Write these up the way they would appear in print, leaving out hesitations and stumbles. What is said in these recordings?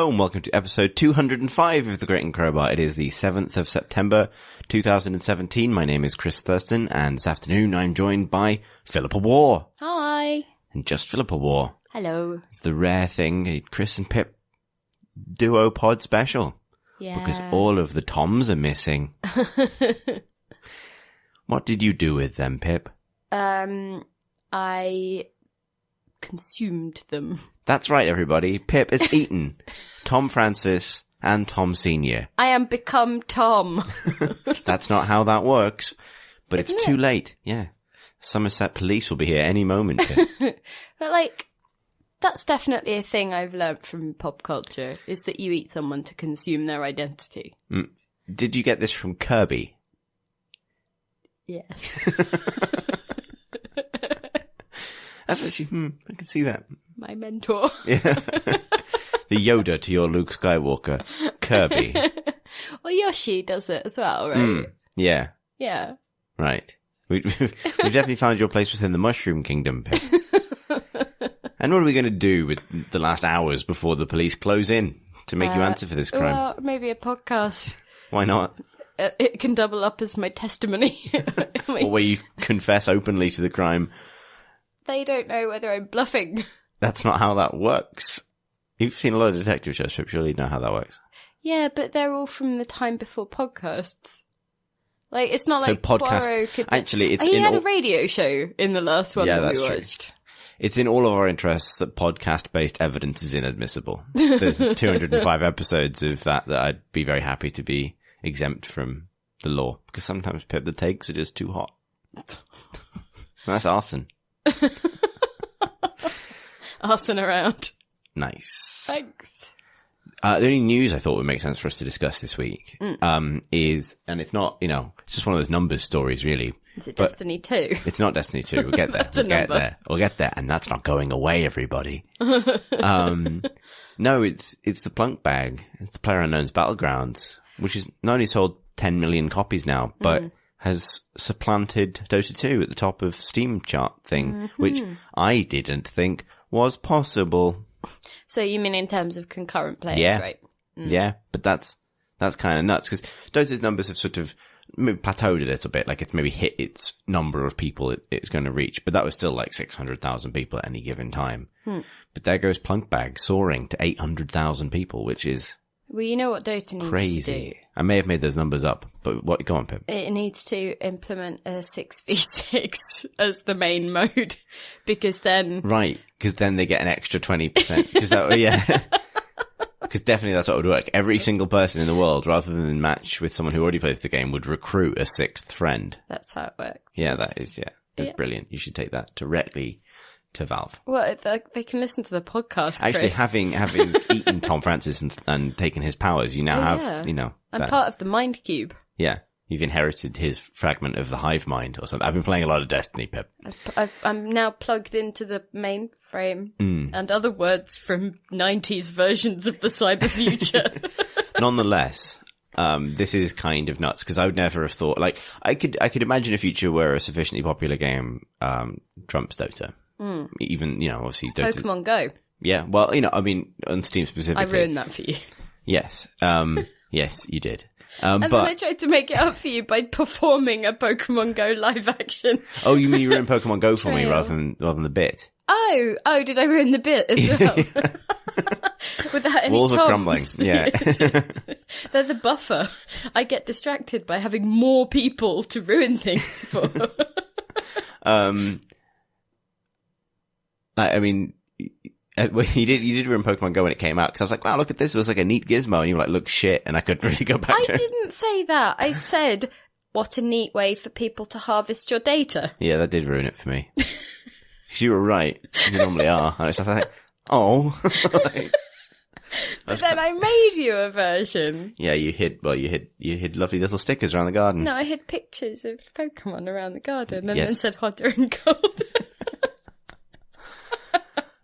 Hello and welcome to episode 205 of The Great and Crowbar. It is the 7th of September 2017. My name is Chris Thurston and this afternoon I'm joined by Philippa War. Hi. And just Philippa War. Hello. It's the rare thing, a Chris and Pip duo pod special. Yeah. Because all of the Toms are missing. What did you do with them, Pip? I consumed them. That's right, everybody. Pip has eaten Tom Francis and Tom Sr. I am become Tom. That's not how that works. But Isn't it's too late. Yeah. Somerset police will be here any moment. But that's definitely a thing I've learnt from pop culture, is that you eat someone to consume their identity. Did you get this from Kirby? Yes. That's actually, I can see that. My mentor. Yeah. The Yoda to your Luke Skywalker. Kirby. Well, Yoshi does it as well, right? Yeah. Yeah. Right. We've definitely found your place within the Mushroom Kingdom, Pip. And what are we going to do with the last hours before the police close in to make you answer for this crime? Well, maybe a podcast. Why not? It can double up as my testimony. Or where you confess openly to the crime. They don't know whether I'm bluffing. That's not how that works. You've seen a lot of detective shows, Pip. Surely you know how that works. Yeah, but they're all from the time before podcasts. Like, it's not So like podcast- Poirot could... Actually, it's he in had all- a radio show in the last one Yeah, that that's we true. watched. It's in all of our interests that podcast-based evidence is inadmissible. There's 205 episodes of that I'd be very happy to be exempt from the law. Because sometimes, Pip, the takes are just too hot. That's arson. Arson around. Nice. Thanks. The only news I thought would make sense for us to discuss this week is, and it's not, it's just one of those numbers stories, really. Is it But- Destiny 2? It's not Destiny 2. We'll get there. That's a We'll get number. there. We'll get there. And that's not going away, everybody. No, it's the Plunk Bag. It's the PlayerUnknown's Battlegrounds, which is not only sold 10 million copies now, but has supplanted Dota 2 at the top of Steam chart thing, which I didn't think was possible. So you mean in terms of concurrent players, Yeah. right? Yeah, but that's kind of nuts because Dota's numbers have sort of maybe plateaued a little bit. Like it's maybe hit its number of people it's going to reach, but that was still like 600,000 people at any given time. But there goes Plunk Bag soaring to 800,000 people, which is Well, you know what Dota needs to do? crazy. I may have made those numbers up, but what? Go on, Pip. It needs to implement a 6v6 as the main mode, because then... Right, because then they get an extra 20%. Yeah. Because definitely that's what would work. Every single person in the world, rather than match with someone who already plays the game, would recruit a sixth friend. That's how it works. Yeah, that is, That's Yeah. brilliant. You should take that directly to Valve. Well, they can listen to the podcast, Actually, Chris. having eaten Tom Francis and taken his powers, you now have, I'm that- part of the Mind Cube. yeah, you've inherited his fragment of the hive mind or something. I've been playing a lot of Destiny, Pip. I'm now plugged into the mainframe Mm. and other words from 90s versions of the cyber future. Nonetheless, this is kind of nuts because I would never have thought, like, I could imagine a future where a sufficiently popular game, trumps Dota. Even, obviously Dota. Pokemon Go. Yeah, well, I mean, on Steam specifically. I ruined that for you. Yes. Yes, you did. And But, then I tried to make it up for you by performing a Pokemon Go live action. oh, you mean you ruined Pokemon Go for me Trail. rather than the bit? Oh, did I ruin the bit as well? Without any Walls are toms. crumbling, yeah. They're the buffer. I get distracted by having more people to ruin things for. I mean, well, you did ruin Pokemon Go when it came out because I was like, wow, look at this. It looks like a neat gizmo. And you were like, look shit. And I couldn't really go back I to it. didn't say that. I said, what a neat way for people to harvest your data. Yeah, that did ruin it for me. 'Cause you were right. You normally are. And I was just like, oh. But then I made you a version. Yeah, you hid lovely little stickers around the garden. No, I had pictures of Pokemon around the garden and Yes. then said hotter and cold.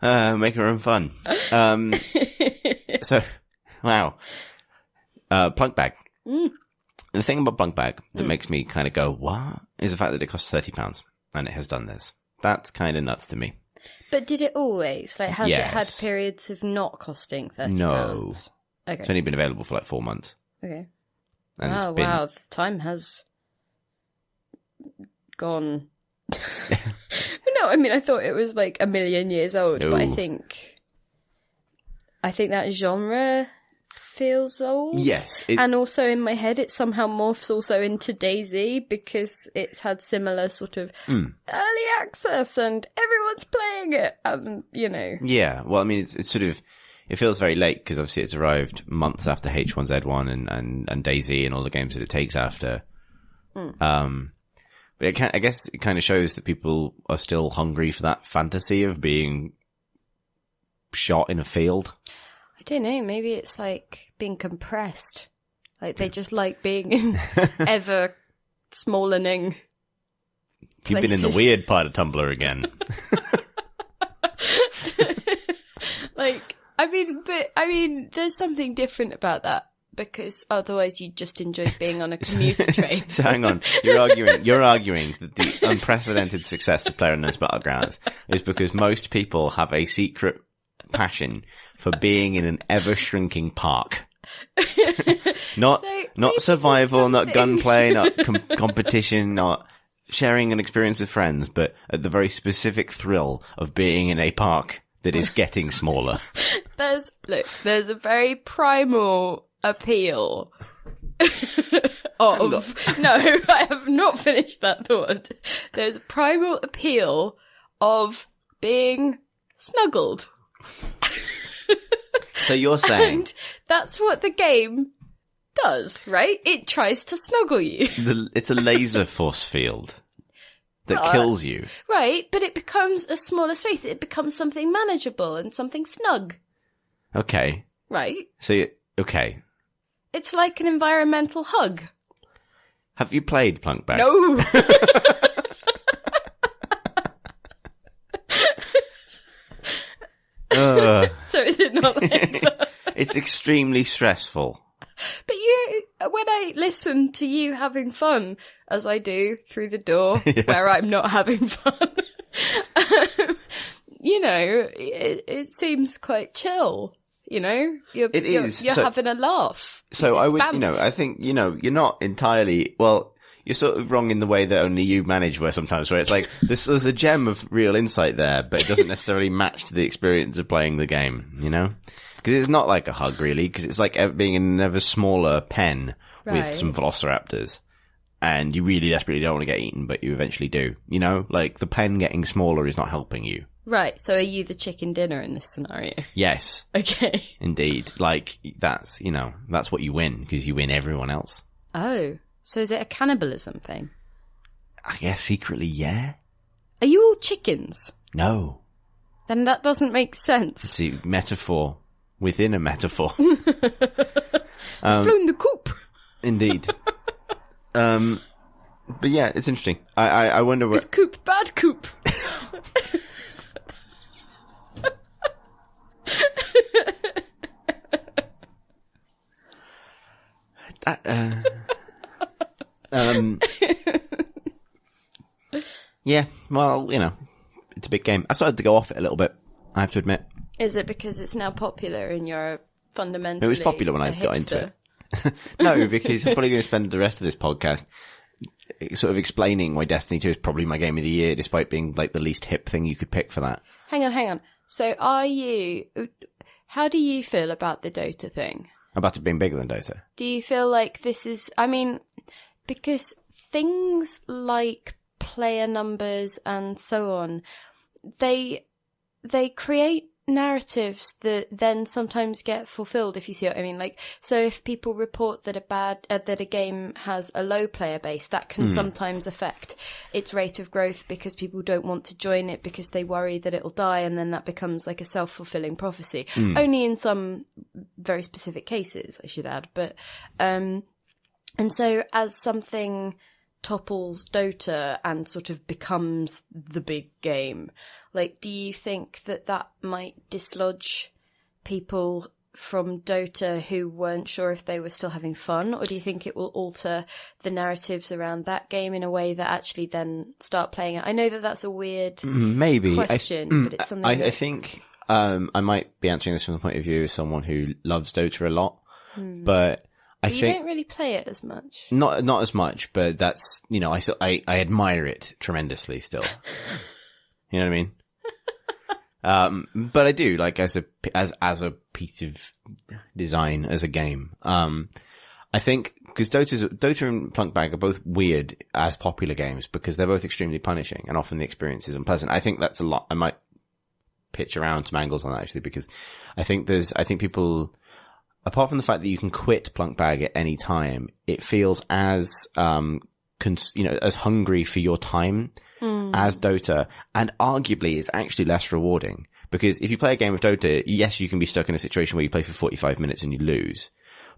Make her own fun. So, wow. Plunk Bag. The thing about Plunk Bag that makes me kind of go, what? Is the fact that it costs £30 and it has done this. That's kind of nuts to me. But did it always? Like, has it had Yes. periods of not costing £30? No. Okay. It's only been available for like 4 months. Okay. And it's Oh, been, wow. The time has gone. No, I mean, I thought it was like a million years old, but I No. think that genre feels old. Yes. And also in my head, it somehow morphs also into DayZ because it's had similar sort of early access and everyone's playing it. And, you know. Yeah. Well, I mean, it's sort of, it feels very late because obviously it's arrived months after H1Z1 and DayZ and all the games that it takes after. But I guess it kind of shows that people are still hungry for that fantasy of being shot in a field. I don't know, maybe it's like being compressed. Like they just like being in ever smallening You've been in the places. weird part of Tumblr again. Like, I mean, there's something different about that because otherwise you just enjoy being on a commuter train. So hang on, you're arguing that the unprecedented success of PlayerUnknown's Battlegrounds is because most people have a secret passion for being in an ever shrinking park. Not maybe survival, there's not something- gunplay, not competition, not sharing an experience with friends, but at the very specific thrill of being in a park that is getting smaller. There's a very primal appeal of no, I have not finished that thought. There's a primal appeal of being snuggled. So you're saying And that's what the game does, right? It tries to snuggle you. it's a laser force field that But- kills you. Right, but it becomes a smaller space. It becomes something manageable and something snug, Okay. right? Okay. It's like an environmental hug. Have you played Plunkback? No! So is it not like that? It's extremely stressful. But when I listen to you having fun, as I do through the door where I'm not having fun, you know, it seems quite chill. You know, you're So- having a laugh. So I It's would, bants. I think, you're not entirely, well, you're sort of wrong in the way that only you manage where sometimes, where it's like, there's a gem of real insight there, but it doesn't necessarily match to the experience of playing the game, you know? Because it's not like a hug, really, because it's like being in an ever smaller pen with Right. some velociraptors. And you really desperately don't want to get eaten, but you eventually do. You know? Like, the pen getting smaller is not helping you. Right, so are you the chicken dinner in this scenario? Yes, Okay. indeed. Like, that's what you win, because you win everyone else. Oh, so is it a cannibalism thing? I guess secretly, yeah? Are you all chickens? No. Then that doesn't make sense. It's a metaphor within a metaphor. Flown the coop. Indeed. But yeah, it's interesting. I wonder where... Good coop, bad coop. Yeah, well, it's a big game. I started to go off it a little bit, I have to admit. Is it because it's now popular and you're fundamentally It was popular when I a got into hipster? it. No, because I'm probably going to spend the rest of this podcast sort of explaining why Destiny 2 is probably my game of the year, despite being like the least hip thing you could pick for that. Hang on. So how do you feel about the Dota thing? About it being bigger than Dota. Do you feel like this is, because things like player numbers and so on, they create narratives that then sometimes get fulfilled, if you see what I mean. Like, so if people report that that a game has a low player base, that can sometimes affect its rate of growth because people don't want to join it because they worry that it'll die, and then that becomes like a self-fulfilling prophecy. Only in some very specific cases, I should add. But, and so as something topples Dota and sort of becomes the big game, like, do you think that might dislodge people from Dota who weren't sure if they were still having fun, or do you think it will alter the narratives around that game in a way that actually then start playing it? I know that that's a weird maybe question, but it's something I think I might be answering this from the point of view of someone who loves Dota a lot, but I think you don't really play it as much. Not as much, but that's, you know, I admire it tremendously still. You know what I mean? But I do, like, as a piece of design, as a game. I think, because Dota and Plunkbag are both weird as popular games because they're both extremely punishing and often the experience is unpleasant. I think that's a lot. I might pitch around some angles on that actually, because I think people, apart from the fact that you can quit Plunkbag at any time, it feels as, as hungry for your time as Dota, and arguably it's actually less rewarding, because if you play a game of Dota, yes, you can be stuck in a situation where you play for 45 minutes and you lose,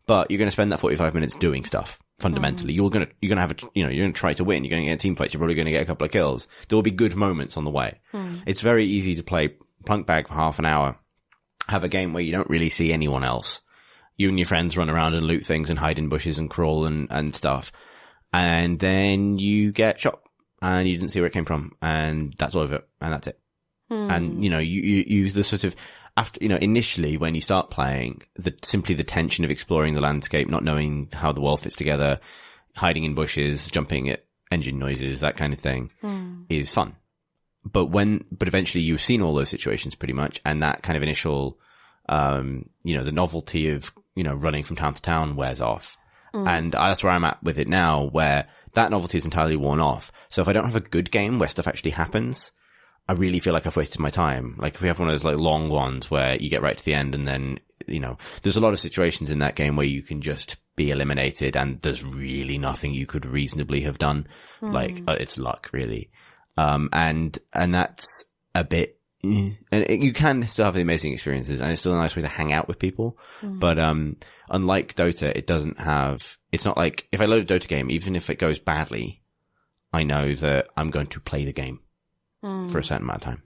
but you're going to spend that 45 minutes doing stuff. Fundamentally, you're going to have you're going to try to win. You're going to get team fights. You're probably going to get a couple of kills. There will be good moments on the way. It's very easy to play Plunkbag for half an hour, have a game where you don't really see anyone else. You and your friends run around and loot things and hide in bushes and crawl and stuff, and then you get shot. And you didn't see where it came from, and that's all of it, and that's it. And, you know, you the sort of, after, you know, initially when you start playing, simply the tension of exploring the landscape, not knowing how the world fits together, hiding in bushes, jumping at engine noises, that kind of thing, is fun. But eventually you've seen all those situations pretty much, and that kind of initial, the novelty of, running from town to town wears off. And that's where I'm at with it now, where that novelty is entirely worn off. So if I don't have a good game where stuff actually happens, I really feel like I've wasted my time. Like if we have one of those like long ones where you get right to the end and then, there's a lot of situations in that game where you can just be eliminated and there's really nothing you could reasonably have done. Like it's luck really. And that's a bit, and you can still have the amazing experiences and it's still a nice way to hang out with people. But, unlike Dota, it's not like if I load a Dota game, even if it goes badly, I know that I'm going to play the game for a certain amount of time.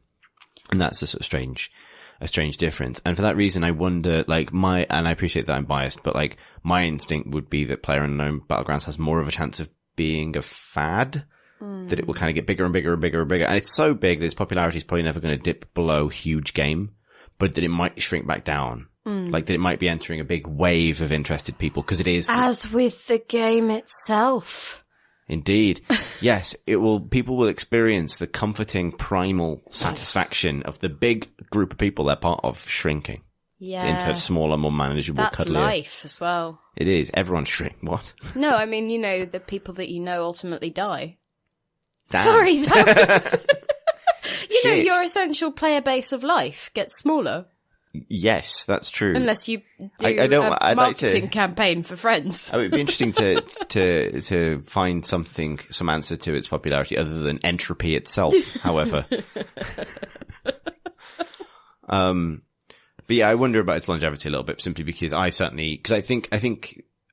And that's a sort of strange difference. And for that reason, I wonder, and I appreciate that I'm biased, but like my instinct would be that PlayerUnknown Battlegrounds has more of a chance of being a fad, that it will kind of get bigger and bigger and bigger and bigger. And it's so big that its popularity is probably never going to dip below huge game, but that it might shrink back down. Like that it might be entering a big wave of interested people, because it is. As with the game itself. Indeed. Yes, people will experience the comforting primal satisfaction of the big group of people they're part of shrinking. Yeah. Into a smaller, more manageable, That's cuddlier. life as well. It is. Everyone's shrink. What? No, I mean, the people that ultimately die. Damn. Sorry, that was... Shit. your essential player base of life gets smaller. Yes, that's true. Unless you do I'd like marketing campaign for friends. It would be interesting to find some answer to its popularity other than entropy itself, however. But yeah, I wonder about its longevity a little bit, simply because I think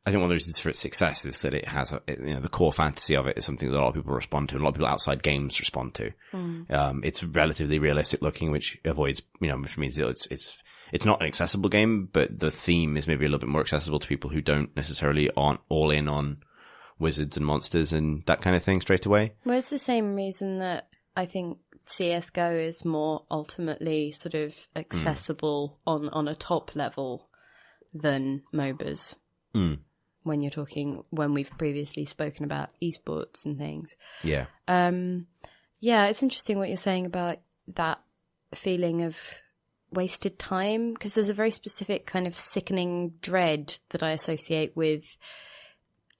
one of the reasons for its success is that it has the core fantasy of it is something that a lot of people respond to, and a lot of people outside games respond to. It's relatively realistic looking, which avoids, which means it's not an accessible game, but the theme is maybe a little bit more accessible to people who don't necessarily aren't all in on wizards and monsters and that kind of thing straight away. Well, it's the same reason that I think CSGO is more ultimately sort of accessible on a top level than MOBAs. When we've previously spoken about esports and things. Yeah. Yeah, it's interesting what you're saying about that feeling of wasted time, because there's a very specific kind of sickening dread that I associate with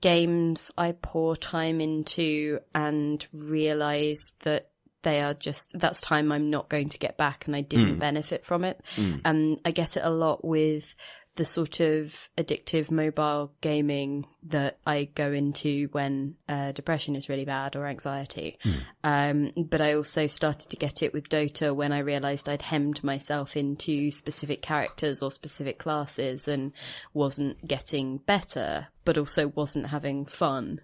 games I pour time into and realize that that's time I'm not going to get back and I didn't benefit from it. And I get it a lot with the sort of addictive mobile gaming that I go into when depression is really bad or anxiety. But I also started to get it with Dota when I realized I'd hemmed myself into specific characters or specific classes and wasn't getting better, but also wasn't having fun.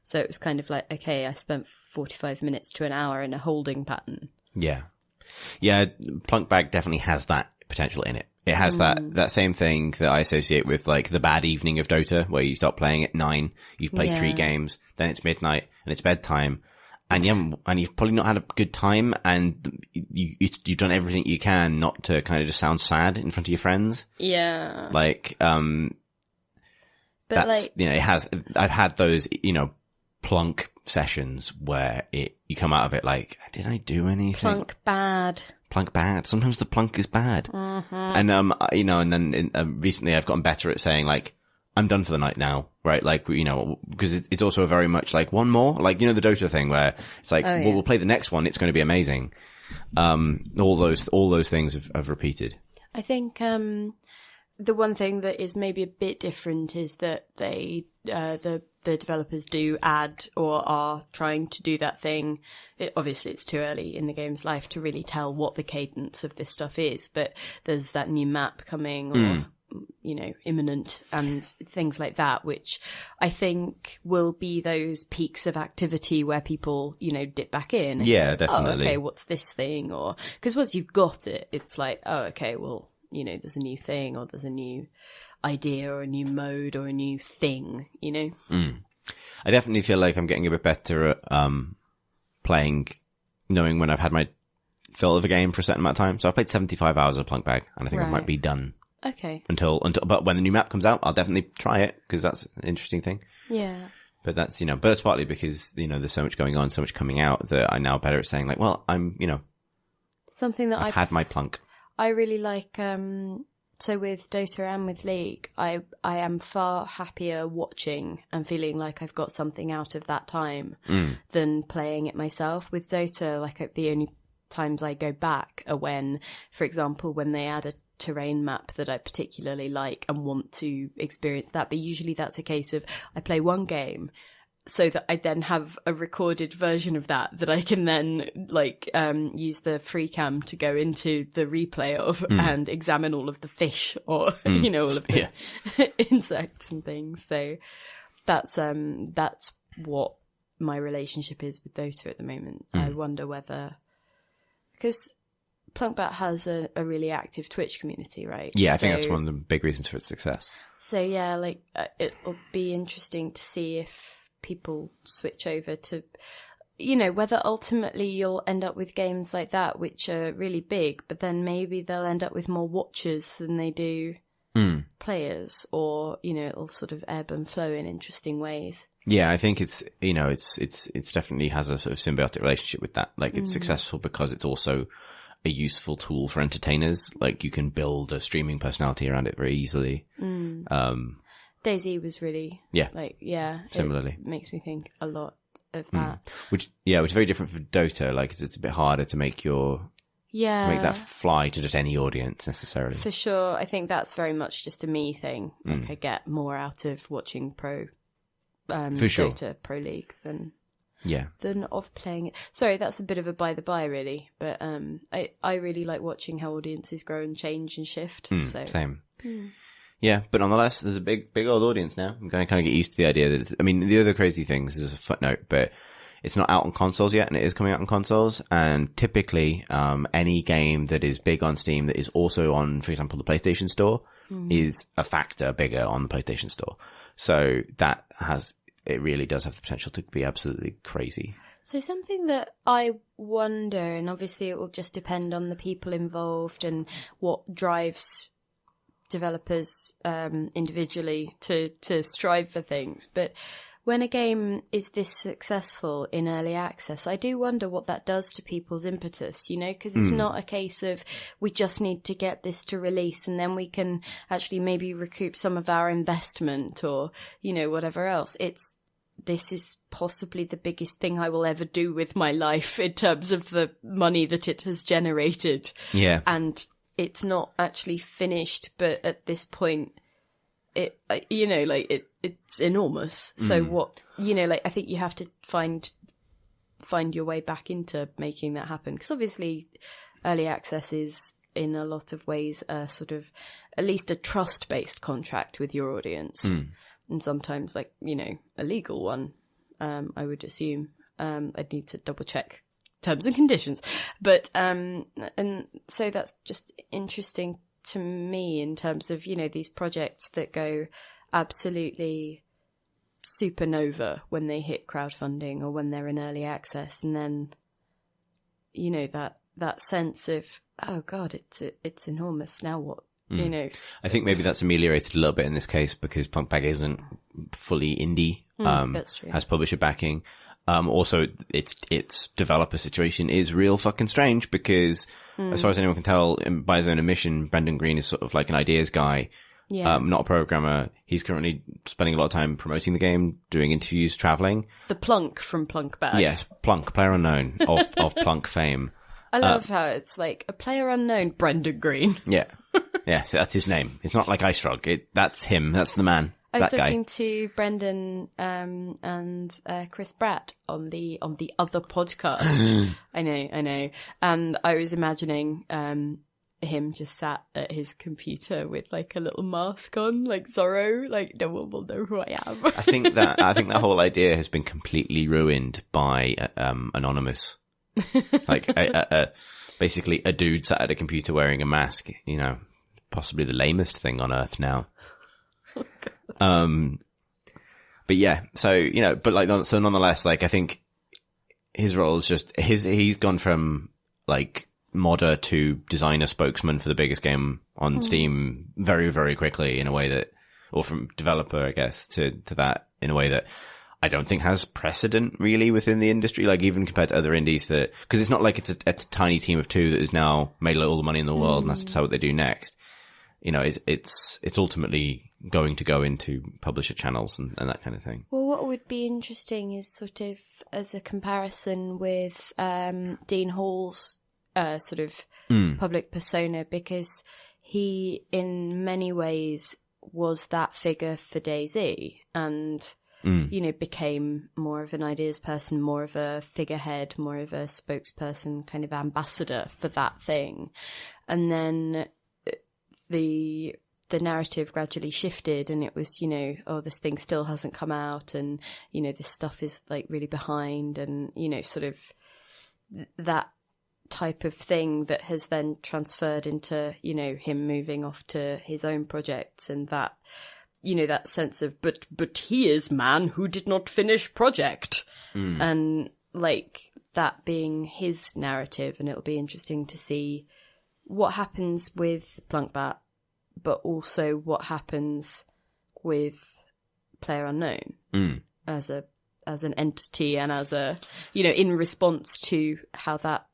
So it was kind of like, okay, I spent 45 minutes to an hour in a holding pattern. Yeah. Yeah, Plunkbag definitely has that potential in it. It has that same thing that I associate with like the bad evening of Dota, where you start playing at 9, you've played 3 games, then it's midnight and it's bedtime, and you've probably not had a good time, and you've done everything you can not to kind of just sound sad in front of your friends. Yeah. Like, but that's, like, you know, I've had those, you know, plunk sessions where you come out of it like, did I do anything? Plunk bad. Sometimes the plunk is bad. Mm-hmm. And, you know, and then recently I've gotten better at saying like, I'm done for the night now, right? Like, you know, because it's also very much like one more, like, you know, the Dota thing where it's like, well, we'll play the next one. It's going to be amazing. All those things have repeated. I think, the one thing that is maybe a bit different is that the developers do add or are trying to do that thing. Obviously, it's too early in the game's life to really tell what the cadence of this stuff is, but there's that new map coming or, you know, imminent and things like that, which I think will be those peaks of activity where people, you know, dip back in. And Yeah, go, definitely. Oh, okay, what's this thing? Or, because once you've got it, it's like, oh, okay, well, you know, there's a new thing or there's a new idea or a new mode or a new thing, you know? I definitely feel like I'm getting a bit better at playing, knowing when I've had my fill of a game for a certain amount of time. So I've played 75 hours of Plunk Bag, and I think I might be done. Okay. But when the new map comes out, I'll definitely try it, because that's an interesting thing. Yeah. But that's, you know, but it's partly because, you know, there's so much going on, so much coming out that I'm now better at saying like, well, I'm, you know, something that I've had my plunk. I really like, so with Dota and with League, I am far happier watching and feeling like I've got something out of that time than playing it myself. With Dota, like the only times I go back are when, for example, when they add a terrain map that I particularly like and want to experience that. But usually that's a case of I play one game so that I then have a recorded version of that I can then like use the free cam to go into the replay of and examine all of the fish or you know, all of the insects and things. So that's what my relationship is with Dota at the moment. I wonder whether, because Plunkbat has a really active Twitch community, right? Yeah, I think that's one of the big reasons for its success. So yeah, like it'll be interesting to see if people switch over to, you know, whether ultimately you'll end up with games like that, which are really big, but then maybe they'll end up with more watchers than they do players, or, you know, it'll sort of ebb and flow in interesting ways. Yeah, I think it's, you know, it's definitely has a sort of symbiotic relationship with that. Like, it's successful because it's also a useful tool for entertainers. Like, you can build a streaming personality around it very easily. DayZ was really, similarly. It makes me think a lot of that. Which is very different for Dota. Like, it's a bit harder to make that fly to just any audience necessarily. For sure. I think that's very much just a me thing. Like, I get more out of watching Dota, Pro League than of playing it. Sorry, that's a bit of a by the by, really. But I really like watching how audiences grow and change and shift. So same. Yeah, but nonetheless, there's a big old audience now. I'm going to kind of get used to the idea that, I mean, the other crazy things is a footnote, but it's not out on consoles yet, and it is coming out on consoles. And typically, any game that is big on Steam that is also on, for example, the PlayStation Store is a factor bigger on the PlayStation Store. So it really does have the potential to be absolutely crazy. So something that I wonder, and obviously it will just depend on the people involved and what drives developers individually to strive for things, but when a game is this successful in early access, I do wonder what that does to people's impetus, you know, because it's not a case of we just need to get this to release and then we can actually maybe recoup some of our investment or, you know, whatever else. This is possibly the biggest thing I will ever do with my life in terms of the money that it has generated. Yeah. And it's not actually finished, but at this point, it's enormous. So what, you know, like, I think you have to find your way back into making that happen. Because obviously early access is in a lot of ways a sort of, at least a trust-based contract with your audience. And sometimes, like, you know, a legal one, I would assume. I'd need to double check terms and conditions. But, and so that's just interesting to me in terms of, you know, these projects that go absolutely supernova when they hit crowdfunding or when they're in early access, and then, you know, that sense of, oh god, it's enormous, now what? You know, I think maybe that's ameliorated a little bit in this case because Punkbag isn't fully indie. That's true. Has publisher backing. Also, its developer situation is real fucking strange because, as far as anyone can tell, by his own admission, Brendan Green is sort of like an ideas guy, not a programmer. He's currently spending a lot of time promoting the game, doing interviews, traveling. The Plunk from Plunkbag. Yes, Plunk, player unknown of Plunk fame. I love how it's like a player unknown, Brendan Green. Yeah. Yeah, so that's his name. It's not like Ice Frog. That's him. That's the man. I was that guy. talking to Brendan and Chris Bratt on the other podcast. I know. And I was imagining him just sat at his computer with like a little mask on, like Zorro, like no one will know who I am. I think that whole idea has been completely ruined by Anonymous. Like basically a dude sat at a computer wearing a mask, you know, possibly the lamest thing on earth now. But yeah, so, you know, but like, so nonetheless, like, I think his role is just he's gone from like modder to designer spokesman for the biggest game on Steam very, very quickly in a way that, or from developer, I guess, to that in a way that I don't think has precedent really within the industry, like even compared to other indies that, cause it's not like it's a tiny team of two that has now made all the money in the world and that's just what they do next. You know, it's ultimately going to go into publisher channels and that kind of thing. Well, what would be interesting is sort of as a comparison with Dean Hall's sort of public persona, because he in many ways was that figure for DayZ and you know, became more of an ideas person, more of a figurehead, more of a spokesperson, kind of ambassador for that thing. And then the narrative gradually shifted and it was, you know, oh, this thing still hasn't come out and, you know, this stuff is like really behind and, you know, sort of that type of thing that has then transferred into, you know, him moving off to his own projects and that, you know, that sense of, but he is man who did not finish project. And like that being his narrative. And it'll be interesting to see what happens with Plunkbat, but also what happens with PlayerUnknown as an entity and as a, you know, in response to how that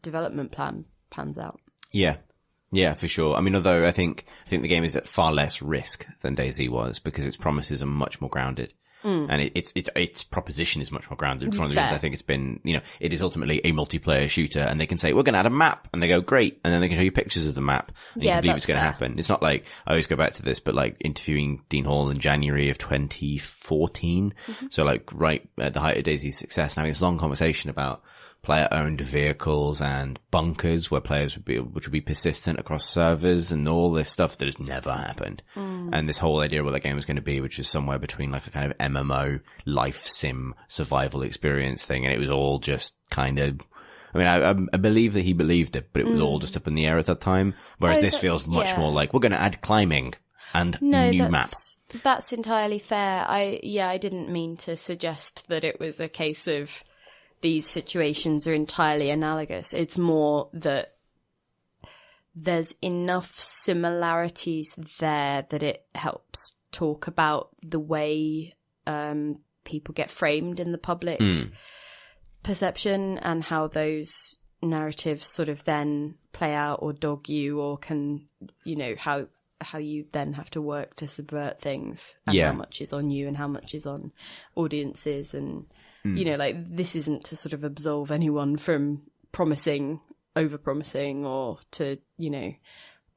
development plan pans out. Yeah, for sure. I mean, although I think the game is at far less risk than DayZ was because its promises are much more grounded. And its proposition is much more grounded. It's one of the reasons I think it's been, you know, it is ultimately a multiplayer shooter and they can say, we're going to add a map and they go, great. And then they can show you pictures of the map and you can believe it's going to happen. It's not like, I always go back to this, but like interviewing Dean Hall in January of 2014. So like right at the height of DayZ's success and having this long conversation about player-owned vehicles and bunkers where which would be persistent across servers and all this stuff that has never happened. And this whole idea of what that game was going to be, which is somewhere between like a kind of MMO, life sim, survival experience thing. And it was all just kind of, I mean, I believe that he believed it, but it was all just up in the air at that time. Whereas this feels much more like, we're going to add climbing and new map. That's entirely fair. I didn't mean to suggest that it was a case of these situations are entirely analogous. It's more that there's enough similarities there that it helps talk about the way people get framed in the public perception and how those narratives sort of then play out or dog you or can, you know, how you then have to work to subvert things and how much is on you and how much is on audiences and you know, like this isn't to sort of absolve anyone from over-promising or to, you know,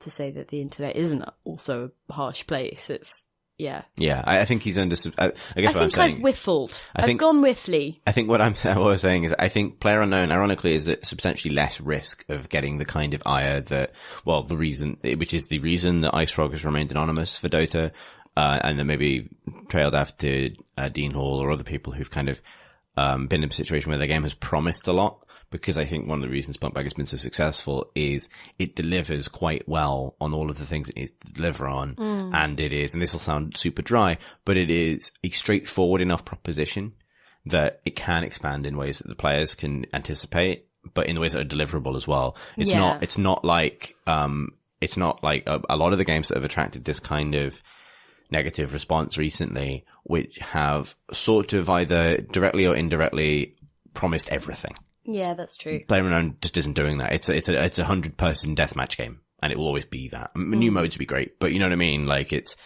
to say that the internet isn't also a harsh place. It's, yeah. Yeah, I think he's under, I guess what I'm saying. I think I've whiffled. I've gone whiffly. I think what I was saying is I think PlayerUnknown, ironically, is at substantially less risk of getting the kind of ire that, well, which is the reason that Ice Frog has remained anonymous for Dota, and then maybe trailed after Dean Hall or other people who've kind of been in a situation where their game has promised a lot, because I think one of the reasons Bunkbag has been so successful is it delivers quite well on all of the things it needs to deliver on. And this will sound super dry, but it is a straightforward enough proposition that it can expand in ways that the players can anticipate, but in ways that are deliverable as well. It's not like a lot of the games that have attracted this kind of negative response recently, which have sort of either directly or indirectly promised everything. Yeah, that's true. PlayerUnknown just isn't doing that. It's a 100-person deathmatch game, and it will always be that. New modes would be great, but you know what I mean? Like that's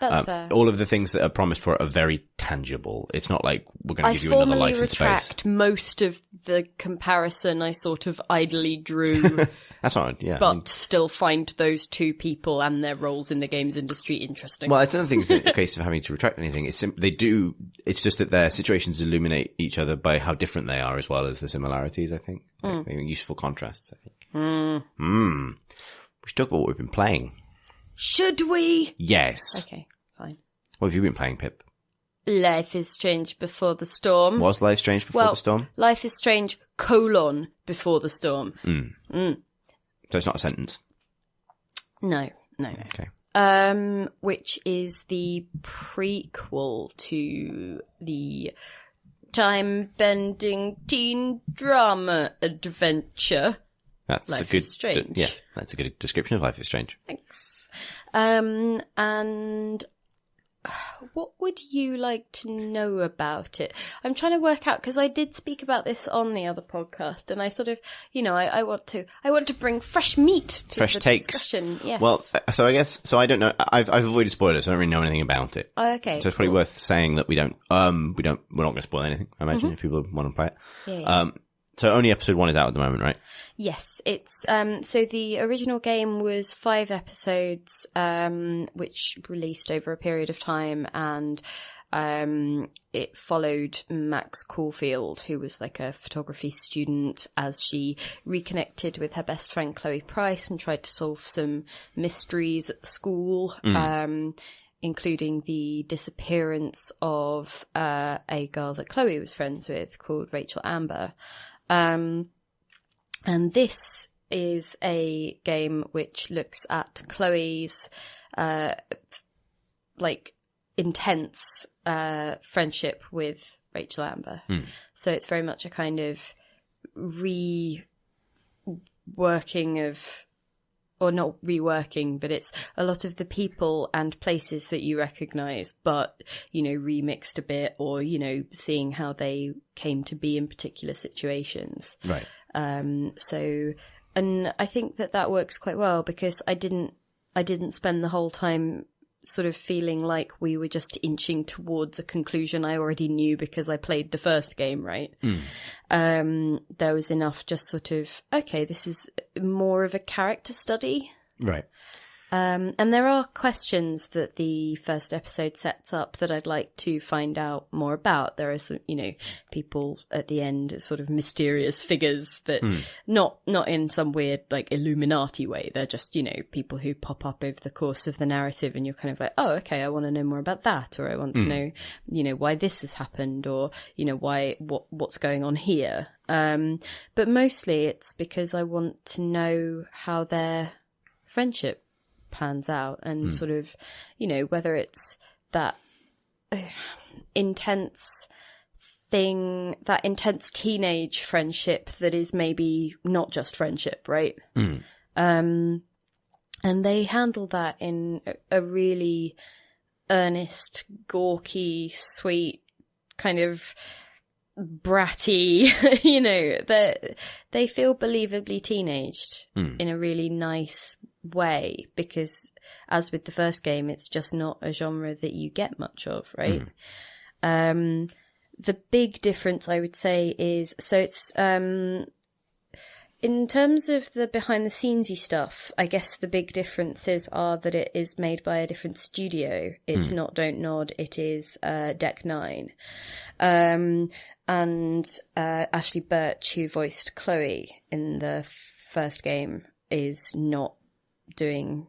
fair. All of the things that are promised for it are very tangible. It's not like we're going to give you another license space. I formally retract most of the comparison I sort of idly drew. That's not, yeah. But still find those two people and their roles in the games industry interesting. Well, it's another thing, it's not a case of having to retract anything. It's just that their situations illuminate each other by how different they are as well as the similarities, I think. Like, useful contrasts, I think. We should talk about what we've been playing. Should we? Yes. Okay, fine. What have you been playing, Pip? Life is Strange Before the Storm. Was Life Strange Before the Storm? Life is Strange, Before the Storm. So it's not a sentence? No. Okay. Which is the prequel to the time-bending teen drama adventure. That's Life is Strange. Yeah, that's a good description of Life is Strange. Thanks. And what would you like to know about it? I'm trying to work out, because I did speak about this on the other podcast, and I sort of, I want to bring fresh meat to the discussion. Yes. Well, so I guess, I don't know. I've avoided spoilers, so I don't really know anything about it. Oh, okay. So it's probably worth saying that we're not going to spoil anything, I imagine, if people want to play it. Yeah. So only episode 1 is out at the moment, right? Yes, it's so the original game was 5 episodes, which released over a period of time, and it followed Max Caulfield, who was like a photography student, as she reconnected with her best friend Chloe Price and tried to solve some mysteries at the school. Including the disappearance of a girl that Chloe was friends with called Rachel Amber. And this is a game which looks at Chloe's intense friendship with Rachel Amber. So it's very much a kind of reworking of, or not reworking, but it's a lot of the people and places that you recognise, but, remixed a bit, or, seeing how they came to be in particular situations. Right. And I think that works quite well, because I didn't spend the whole time sort of feeling like we were just inching towards a conclusion I already knew because I played the first game, right? There was enough just sort of, okay, this is more of a character study. Right. And there are questions that the first episode sets up that I'd like to find out more about. There are some, people at the end, sort of mysterious figures that not in some weird like Illuminati way. They're just, people who pop up over the course of the narrative, and you're kind of like, oh, okay, I want to know more about that, or I want to know, why this has happened, or, what's going on here. But mostly it's because I want to know how their friendship pans out, and sort of, whether it's that intense thing, that intense teenage friendship that is maybe not just friendship, right? And they handle that in a really earnest, gawky, sweet, kind of bratty, they feel believably teenaged in a really nice way, because as with the first game, it's just not a genre that you get much of, right? The big difference, I would say, is, so it's in terms of the behind the scenesy stuff, I guess the big differences are that it is made by a different studio. It's not Don't Nod, it is Deck Nine. And Ashley Birch, who voiced Chloe in the first game, is not doing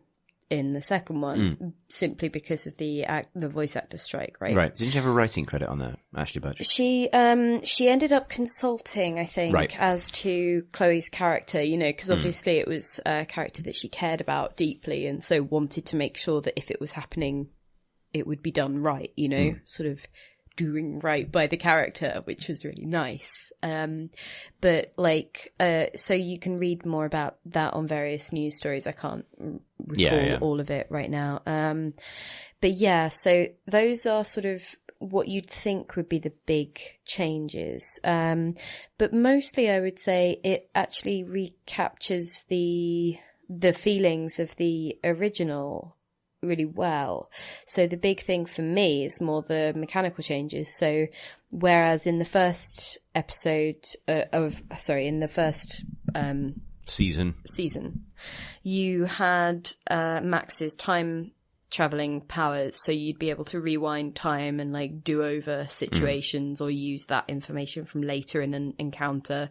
in the second one, simply because of the voice actor strike, right? Right. Didn't you have a writing credit on that, Ashley Burch? She ended up consulting, I think, as to Chloe's character, because obviously it was a character that she cared about deeply, and so wanted to make sure that if it was happening, it would be done right, sort of doing right by the character, which was really nice. But so you can read more about that on various news stories. I can't recall all of it right now. But yeah, so those are sort of what you'd think would be the big changes. But mostly I would say it actually recaptures the feelings of the original really well. So the big thing for me is more the mechanical changes. So whereas in the first episode in the first season, you had Max's time traveling powers, so you'd be able to rewind time and like do over situations or use that information from later in an encounter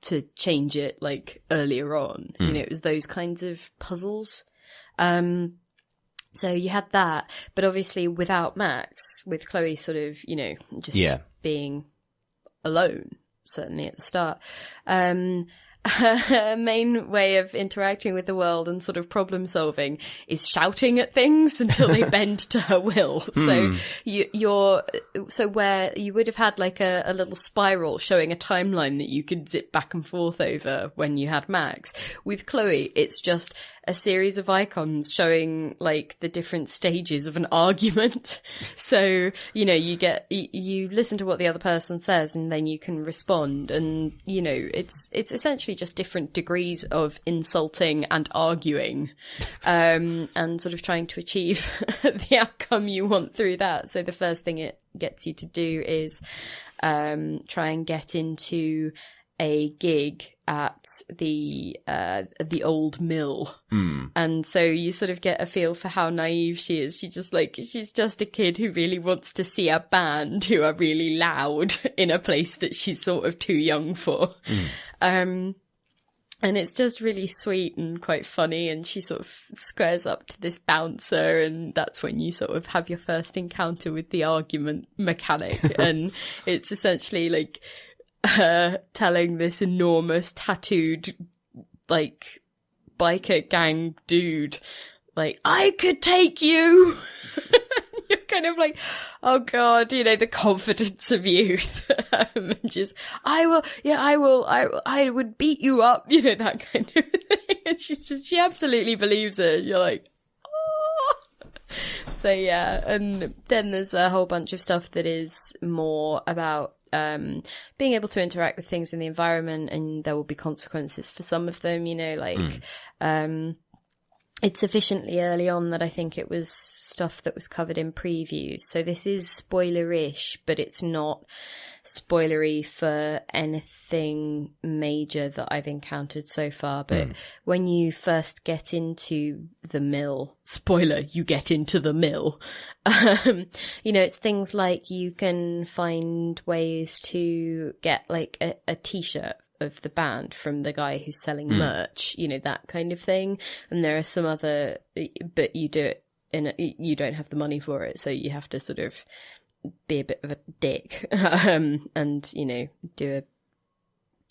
to change it like earlier on. It was those kinds of puzzles. So you had that, but obviously without Max, with Chloe sort of, just being alone, certainly at the start. Her main way of interacting with the world and sort of problem solving is shouting at things until they bend to her will. So so where you would have had like a little spiral showing a timeline that you could zip back and forth over when you had Max, with Chloe, it's just a series of icons showing like the different stages of an argument. So, you listen to what the other person says and then you can respond. And, it's essentially just different degrees of insulting and arguing, and sort of trying to achieve the outcome you want through that. So the first thing it gets you to do is, try and get into a gig at the old mill. And so you sort of get a feel for how naive she is. She's just a kid who really wants to see a band who are really loud in a place that she's sort of too young for. And it's just really sweet and quite funny, and she sort of squares up to this bouncer, and that's when you sort of have your first encounter with the argument mechanic. And it's essentially like her telling this enormous tattooed like biker gang dude like, I could take you. You're kind of like, oh god, the confidence of youth. Just, I would beat you up, that kind of thing. And she absolutely believes it. You're like, oh. So yeah, and then there's a whole bunch of stuff that is more about being able to interact with things in the environment, and there will be consequences for some of them, it's sufficiently early on that I think it was stuff that was covered in previews. So this is spoiler-ish, but it's not spoilery for anything major that I've encountered so far. But when you first get into the mill, spoiler, you get into the mill, it's things like you can find ways to get like a t-shirt of the band from the guy who's selling merch, that kind of thing. And there are some other, but you do it you don't have the money for it, so you have to sort of be a bit of a dick, and do a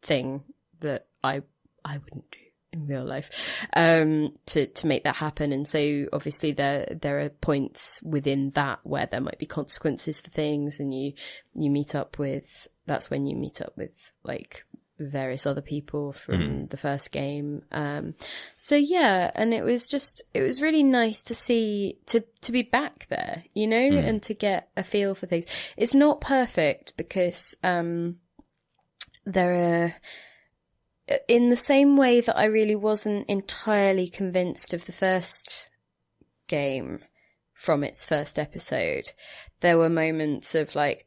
thing that I wouldn't do in real life, to make that happen. And so obviously there are points within that where there might be consequences for things, and that's when you meet up with like various other people from the first game. So yeah, and it was really nice to see, to be back there, and to get a feel for things. It's not perfect because, there are, in the same way that I really wasn't entirely convinced of the first game from its first episode, there were moments of like,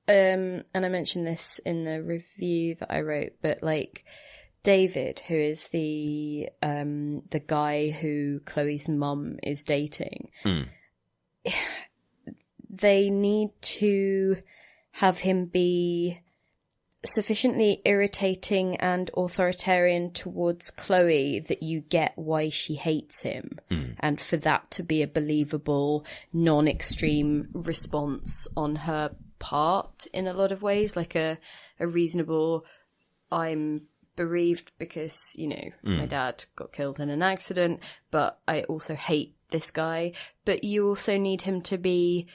and I mentioned this in the review that I wrote, but like David, who is the guy who Chloe's mum is dating, they need to have him be sufficiently irritating and authoritarian towards Chloe that you get why she hates him. And for that to be a believable, non-extreme response on her part in a lot of ways, like a reasonable, I'm bereaved because, you know, my dad got killed in an accident, but I also hate this guy. But you also need him to be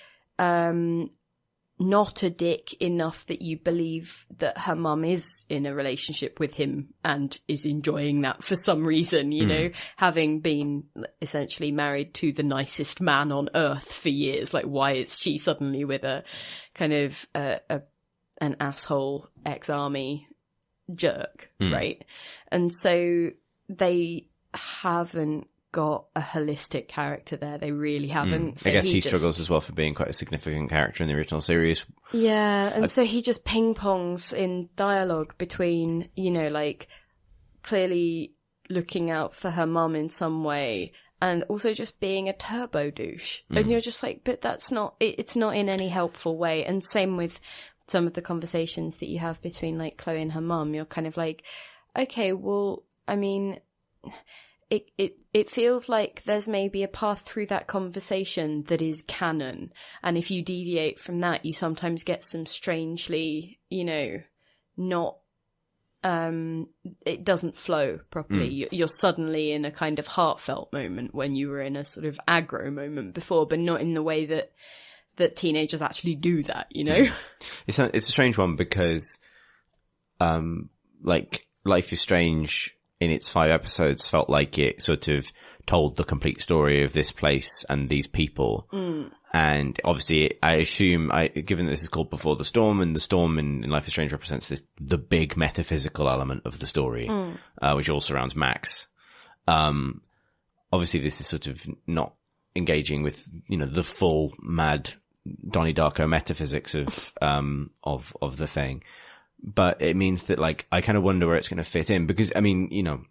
not a dick enough that you believe that her mum is in a relationship with him and is enjoying that for some reason, you know, having been essentially married to the nicest man on earth for years. Like, why is she suddenly with a kind of an asshole ex-army jerk, right? And so they haven't got a holistic character there. They really haven't. So I guess he struggles as well for being quite a significant character in the original series. Yeah, and so he just ping-pongs in dialogue between, you know, like, clearly looking out for her mum in some way and also just being a turbo douche. And you're just like, but that's not, it's not in any helpful way. And same with some of the conversations that you have between, like, Chloe and her mum. You're kind of like, okay, well, I mean, it feels like there's maybe a path through that conversation that is canon. And if you deviate from that, you sometimes get some strangely, you know, not, it doesn't flow properly. You're suddenly in a kind of heartfelt moment when you were in a sort of aggro moment before, but not in the way that teenagers actually do that, you know? It's a strange one because, like, Life is Strange in its 5 episodes felt like it sort of told the complete story of this place and these people. And obviously, I assume, given that this is called Before the Storm, and the storm in Life is Strange represents the big metaphysical element of the story, which all surrounds Max. Obviously, this is sort of not engaging with, you know, the full mad Donnie Darko metaphysics of the thing. But it means that, like, I kind of wonder where it's going to fit in because, I mean, you know,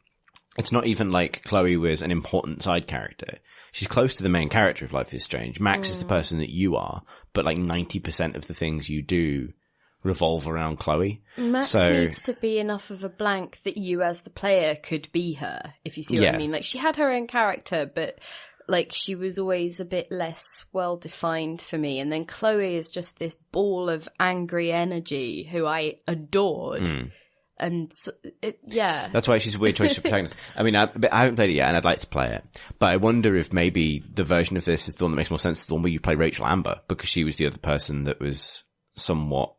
it's not even like Chloe was an important side character. She's close to the main character of Life is Strange. Max is the person that you are, but like 90% of the things you do revolve around Chloe. Max needs to be enough of a blank that you as the player could be her, if you see what I mean. Like, she had her own character, but like, she was always a bit less well-defined for me. And then Chloe is just this ball of angry energy who I adored. And yeah. That's why she's a weird choice for protagonist. I mean, I haven't played it yet and I'd like to play it. But I wonder if maybe the version of this is the one that makes more sense, the one where you play Rachel Amber, because she was the other person that was somewhat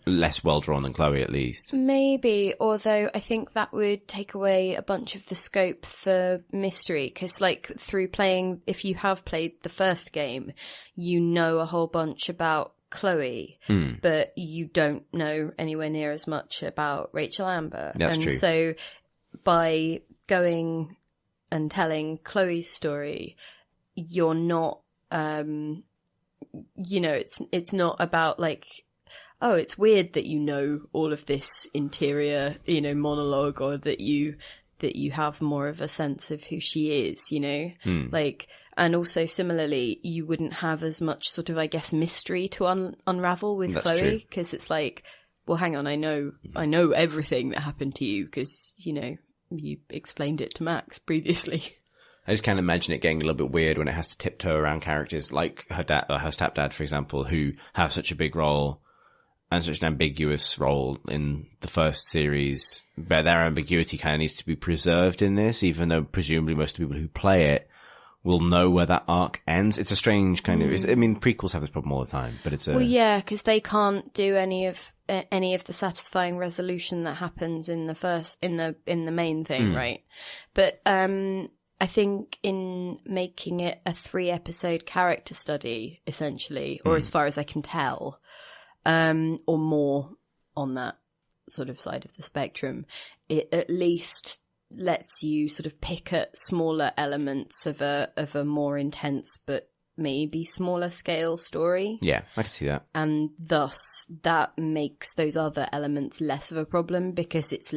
less well-drawn than Chloe, at least. Maybe, although I think that would take away a bunch of the scope for mystery, because, like, through playing, if you have played the first game, you know a whole bunch about Chloe, but you don't know anywhere near as much about Rachel Amber. That's true. So by going and telling Chloe's story, you're not, you know, it's not about, like, oh, it's weird that you know all of this interior, you know, monologue, or that you have more of a sense of who she is, you know? Like, and also similarly, you wouldn't have as much sort of, I guess, mystery to unravel with Chloe, because it's like, well, hang on, I know everything that happened to you because, you know, you explained it to Max previously. I just can't imagine it getting a little bit weird when it has to tiptoe around characters like her dad, or her stepdad, for example, who have such a big role and such an ambiguous role in the first series, but their ambiguity kind of needs to be preserved in this, even though presumably most of the people who play it will know where that arc ends. It's a strange kind of, I mean, prequels have this problem all the time, but it's a... Well, yeah, because they can't do any of the satisfying resolution that happens in the first, in the main thing, right? But, I think in making it a 3-episode character study, essentially, or as far as I can tell, or more on that sort of side of the spectrum, it at least lets you sort of pick at smaller elements of a more intense but maybe smaller scale story. Yeah, I can see that. And thus that makes those other elements less of a problem, because it's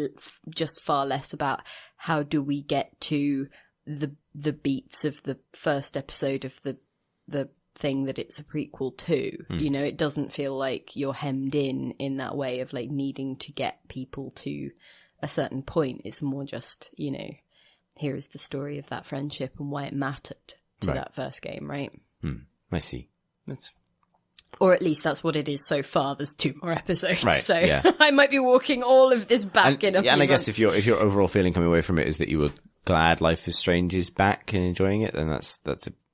just far less about how do we get to the beats of the first episode of the thing that it's a prequel to. You know, it doesn't feel like you're hemmed in that way of like needing to get people to a certain point. It's more just, you know, here is the story of that friendship and why it mattered to that first game, right? I see. Or at least that's what it is so far. There's 2 more episodes, Right, so yeah. I might be walking all of this back in a few and I months. guess if your overall feeling coming away from it is that you were glad Life is Strange is back and enjoying it, then that's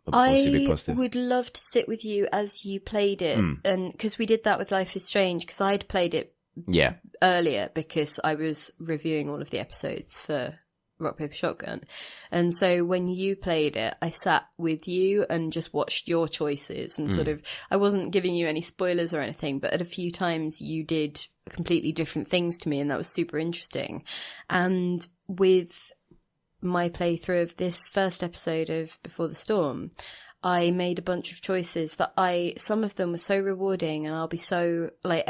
obviously a big positive. I would love to sit with you as you played it, and because we did that with Life is Strange, because I'd played it earlier because I was reviewing all of the episodes for Rock Paper Shotgun, and so when you played it, I sat with you and just watched your choices and sort of, I wasn't giving you any spoilers or anything, but at a few times you did completely different things to me, and that was super interesting. And with my playthrough of this first episode of Before the Storm, I made a bunch of choices that some of them were so rewarding, and I'll be so, like,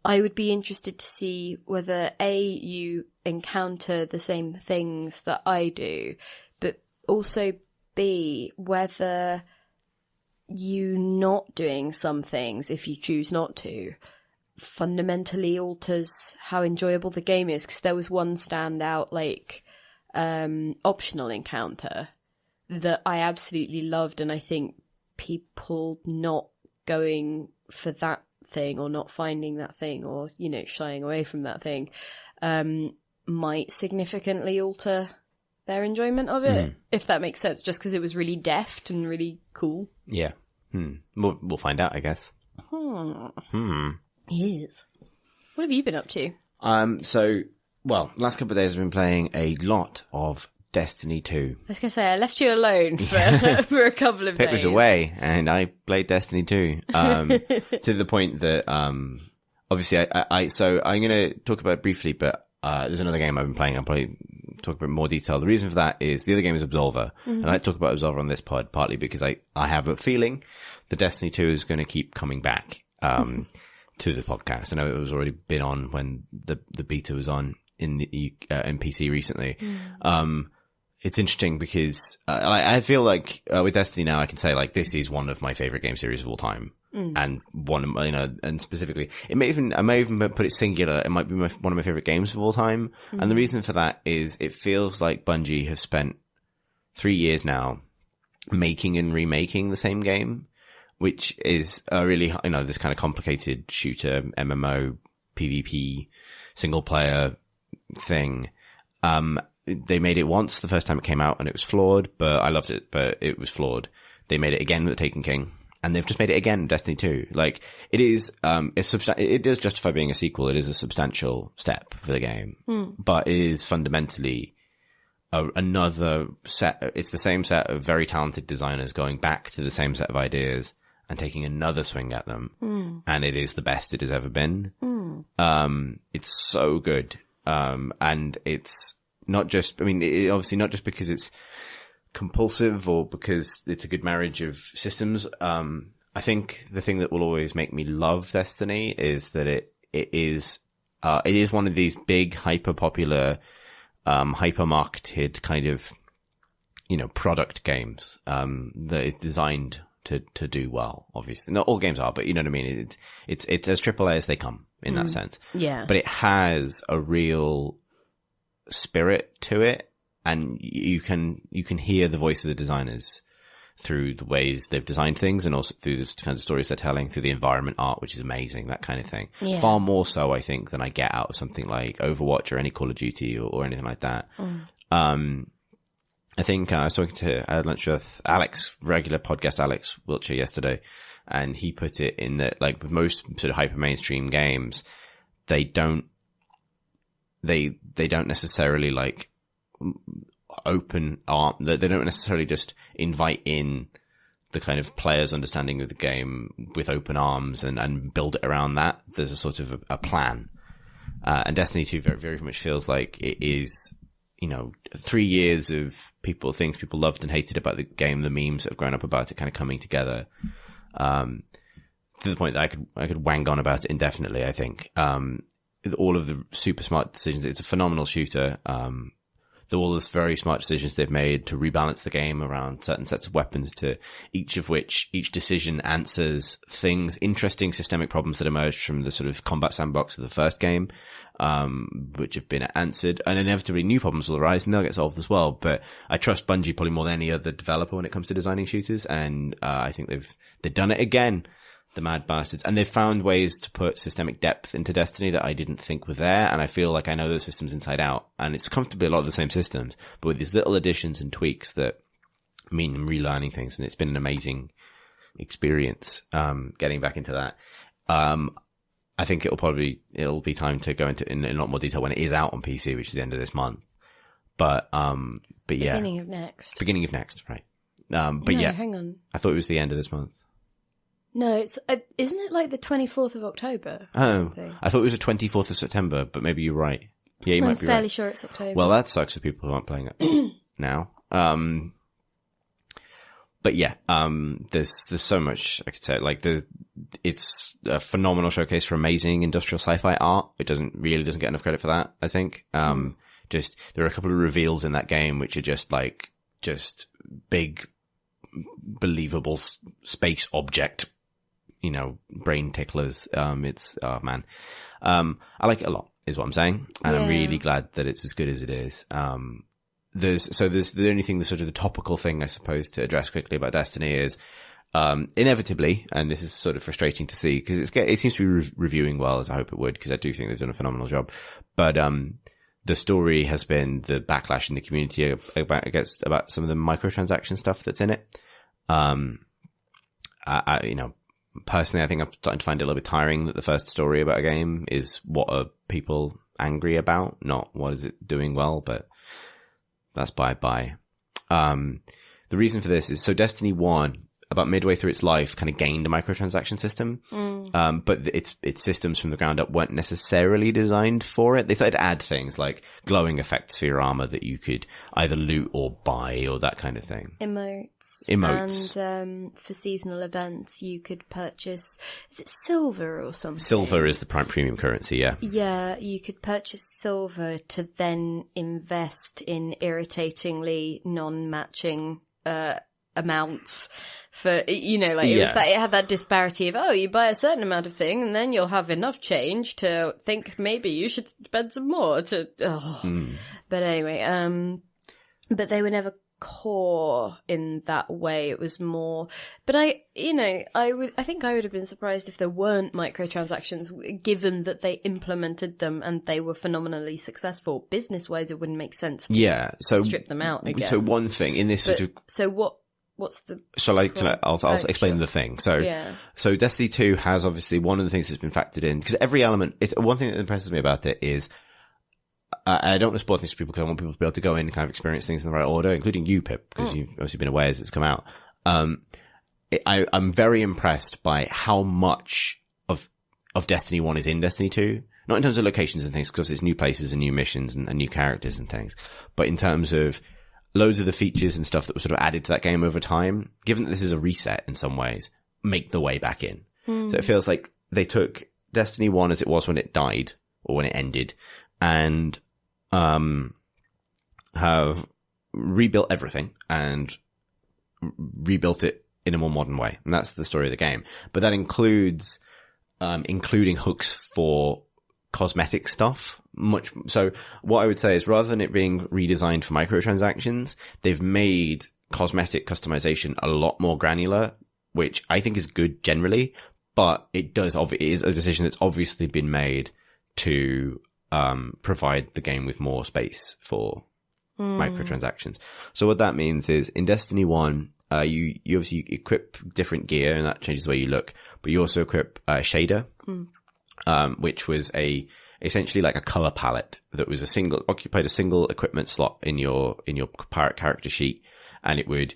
I would be interested to see whether you encounter the same things that I do, but also B, whether you not doing some things, if you choose not to, fundamentally alters how enjoyable the game is. Because there was one standout, like, optional encounter that I absolutely loved, and I think people not going for that thing or not finding that thing or, you know, shying away from that thing might significantly alter their enjoyment of it, if that makes sense, just because it was really deft and really cool. Yeah. We'll find out, I guess. Yes. What have you been up to? Last couple of days I've been playing a lot of Destiny 2. I was going to say, I left you alone for a couple of days. Pip was away, and I played Destiny 2, to the point that, obviously so I'm going to talk about it briefly, but, there's another game I've been playing. I'll probably talk about more detail. The reason for that is the other game is Absolver, and I like to talk about Absolver on this pod, partly because I have a feeling that Destiny 2 is going to keep coming back, to the podcast. I know it was already been on when the beta was on in the in PC recently. It's interesting because I feel like with Destiny now I can say like this is one of my favorite game series of all time, and one of, you know, and specifically I may even put it singular. It might be one of my favorite games of all time, and the reason for that is it feels like Bungie have spent 3 years now making and remaking the same game, which is a really, you know, this kind of complicated shooter MMO PvP single player thing. They made it once the first time it came out and it was flawed, but I loved it, but it was flawed. They made it again with Taken King, and they've just made it again in Destiny 2. Like, it is, it does justify being a sequel. It is a substantial step for the game, but it is fundamentally another set. It's the same set of very talented designers going back to the same set of ideas and taking another swing at them. And it is the best it has ever been. It's so good. And it's not just, I mean, obviously not just because it's compulsive or because it's a good marriage of systems. I think the thing that will always make me love Destiny is that it is one of these big, hyper popular, hyper marketed kind of, you know, product games, that is designed to do well. Obviously, not all games are, but you know what I mean? It's as AAA as they come in that sense. Yeah. But it has a real spirit to it, and you can hear the voice of the designers through the ways they've designed things, and also through the kinds of stories they're telling, through the environment art, which is amazing, that kind of thing. Yeah. Far more so, I think, than I get out of something like Overwatch or any Call of Duty or anything like that. I think I was talking I had lunch with Alex, regular podcast Alex Wiltshire yesterday, and he put it in that, like, with most sort of hyper mainstream games, they don't necessarily like open arm. They don't necessarily just invite in the kind of player's understanding of the game with open arms and build it around that. There's a sort of a plan. And Destiny 2 very, very much feels like it is, you know, 3 years of things people loved and hated about the game, the memes that have grown up about it kind of coming together, to the point that I could wang on about it indefinitely, I think. All of the super smart decisions. It's a phenomenal shooter. all the very smart decisions they've made to rebalance the game around certain sets of weapons, to each of which, each decision answers interesting systemic problems that emerged from the sort of combat sandbox of the first game, which have been answered, and inevitably new problems will arise and they'll get solved as well. But I trust Bungie probably more than any other developer when it comes to designing shooters, and I think they've done it again. The mad bastards. And they've found ways to put systemic depth into Destiny that I didn't think were there. And I feel like I know those systems inside out. And it's comfortably a lot of the same systems, but with these little additions and tweaks that mean relearning things. And it's been an amazing experience, getting back into that. I think it'll be time to go into in a lot more detail when it is out on PC, which is the end of this month. But yeah. Beginning of next, right. But no, yeah. Hang on. I thought it was the end of this month. No, it's isn't it like the 24th of October? Or something? I thought it was the 24th of September, but maybe you're right. Yeah, you might be right. I'm fairly sure it's October. Well, that sucks for people who aren't playing it now. But yeah, there's so much I could say. Like it's a phenomenal showcase for amazing industrial sci-fi art. It doesn't get enough credit for that, I think. Just there are a couple of reveals in that game which are just big, believable space object, brain ticklers. Oh man. I like it a lot is what I'm saying. And I'm really glad that it's as good as it is. There's the only thing, the sort of the topical thing, I suppose, to address quickly about Destiny is, inevitably, and this is sort of frustrating to see because it seems to be reviewing well, as I hope it would, because I do think they've done a phenomenal job. But, the story has been the backlash in the community about some of the microtransaction stuff that's in it. Personally, I think I'm starting to find it a little bit tiring that the first story about a game is what are people angry about, not what is it doing well, but that's bye-bye. The reason for this is, so Destiny 1, about midway through its life, kind of gained a microtransaction system. But its systems from the ground up weren't necessarily designed for it. They started to add things like glowing effects for your armor that you could either loot or buy or that kind of thing. Emotes. And for seasonal events, you could purchase, is it silver or something? Silver is the premium currency, yeah. Yeah, you could purchase silver to then invest in irritatingly non-matching amounts for, it had that disparity of, you buy a certain amount of thing and then you'll have enough change to think maybe you should spend some more But anyway, but they were never core in that way. It was more, but I think I would have been surprised if there weren't microtransactions, given that they implemented them and they were phenomenally successful. Business wise, it wouldn't make sense to strip them out again. So one thing in this what's the... I'll explain the thing. So Destiny 2 has obviously one of the things that's been factored in, because every element, one thing that impresses me about it is, I don't want to spoil things for people because I want people to be able to go in and kind of experience things in the right order, including you, Pip, because you've obviously been aware as it's come out. I'm very impressed by how much of Destiny 1 is in Destiny 2. Not in terms of locations and things, because it's new places and new missions and new characters and things, but in terms of loads of the features and stuff that were sort of added to that game over time, given that this is a reset in some ways, make the way back in. So it feels like they took Destiny 1 as it was when it died, or when it ended, and have rebuilt everything and rebuilt it in a more modern way. And that's the story of the game. But that includes including hooks for cosmetic stuff. So what I would say is, rather than it being redesigned for microtransactions, they've made cosmetic customization a lot more granular, which I think is good generally, but it is a decision that's obviously been made to provide the game with more space for microtransactions. So what that means is, in Destiny 1, you obviously equip different gear and that changes the way you look, but you also equip a shader, which was essentially like a color palette that was occupied a single equipment slot in your pirate character sheet, and it would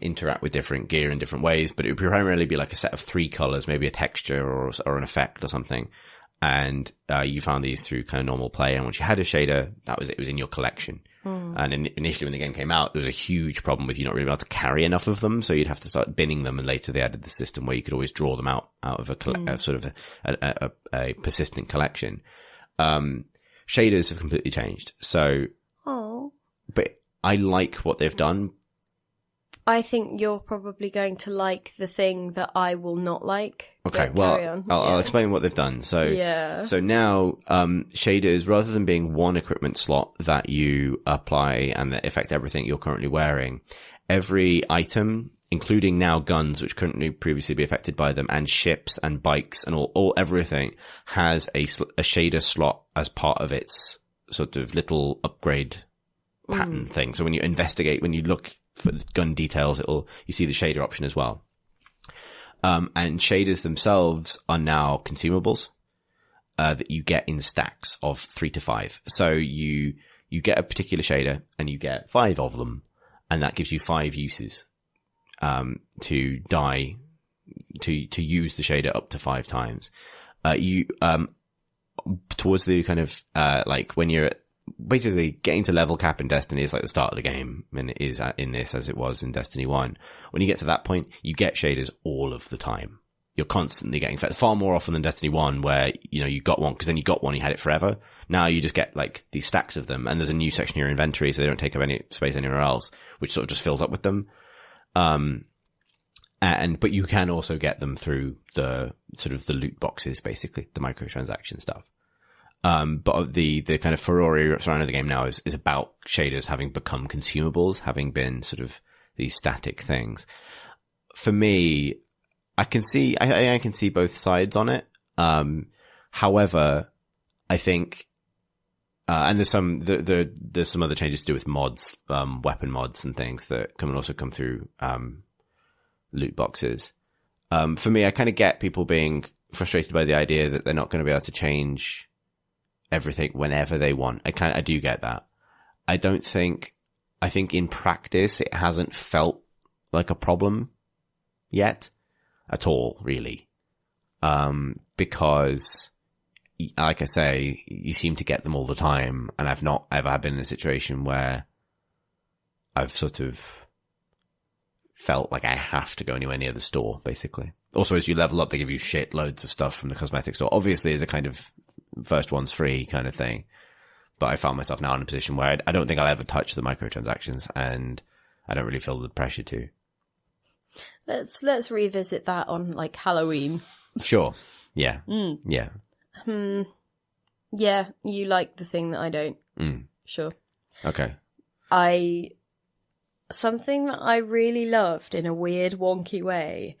interact with different gear in different ways, but it would primarily be like a set of 3 colors, maybe a texture or an effect or something. And you found these through kind of normal play, and once you had a shader, it was in your collection. And initially when the game came out, there was a huge problem with you not really being able to carry enough of them, so you'd have to start binning them, and later they added the system where you could always draw them out of a persistent collection. Shaders have completely changed. So but I like what they've done. I think you're probably going to like the thing that I will not like. Okay, But well, carry on. I'll explain what they've done. So now, shaders, rather than being one equipment slot that you apply and that affect everything you're currently wearing, every item, including now guns, which couldn't previously be affected by them, and ships and bikes and all everything, has a shader slot as part of its sort of little upgrade pattern thing. So when you investigate, when you look for gun details, you see the shader option as well. And shaders themselves are now consumables, that you get in stacks of 3 to 5. So you get a particular shader and you get 5 of them, and that gives you 5 uses, to use the shader up to 5 times. Towards the kind of, like when you're basically getting to level cap in Destiny is like the start of the game, and it is in this as it was in Destiny 1. When you get to that point, you get shaders all of the time. You're constantly getting, in fact, far more often than Destiny 1, where, you got one, because then you got one, you had it forever. Now you just get like these stacks of them, and there's a new section in your inventory, so they don't take up any space anywhere else, which sort of just fills up with them. But you can also get them through the sort of the loot boxes, basically, the microtransaction stuff. But the kind of furore surrounding the game now is about shaders having become consumables, having been sort of these static things. For me, I can see both sides on it. However, I think, and there's some other changes to do with mods, weapon mods and things that can also come through, loot boxes. For me, I kind of get people being frustrated by the idea that they're not going to be able to change everything whenever they want. I do get that. I think in practice it hasn't felt like a problem yet at all, really. Because like I say, you seem to get them all the time, and I've not ever been in a situation where I've sort of felt like I have to go anywhere near the store, basically. Also, as you level up, they give you shit loads of stuff from the cosmetic store. Obviously, as a kind of first one's free kind of thing. But I found myself now in a position where I don't think I'll ever touch the microtransactions, and I don't really feel the pressure to. Let's revisit that on like Halloween. Sure. Yeah. Yeah. Yeah, you like the thing that I don't. Sure. Okay. Something that I really loved in a weird, wonky way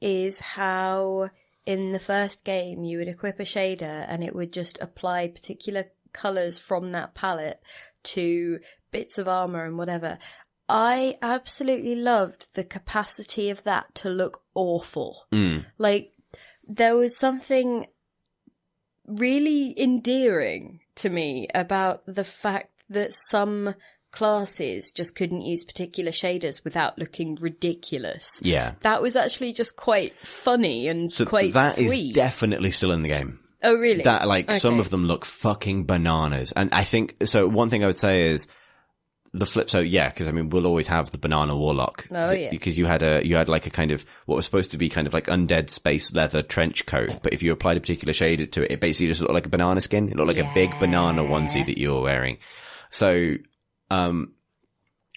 is how in the first game you would equip a shader and it would just apply particular colours from that palette to bits of armour and whatever. I absolutely loved the capacity of that to look awful. Like, there was something really endearing to me about the fact that some classes just couldn't use particular shaders without looking ridiculous. Yeah. That was actually just quite funny and quite that sweet. That is definitely still in the game. Oh, really? That, like, some of them look fucking bananas. And I think, so one thing I would say is the flip. So yeah, because I mean, we'll always have the banana warlock. Oh, yeah. Because you had like a kind of, what was supposed to be kind of like undead space leather trench coat. But if you applied a particular shade to it, it basically just looked like a banana skin. It looked like a big banana onesie that you were wearing. So,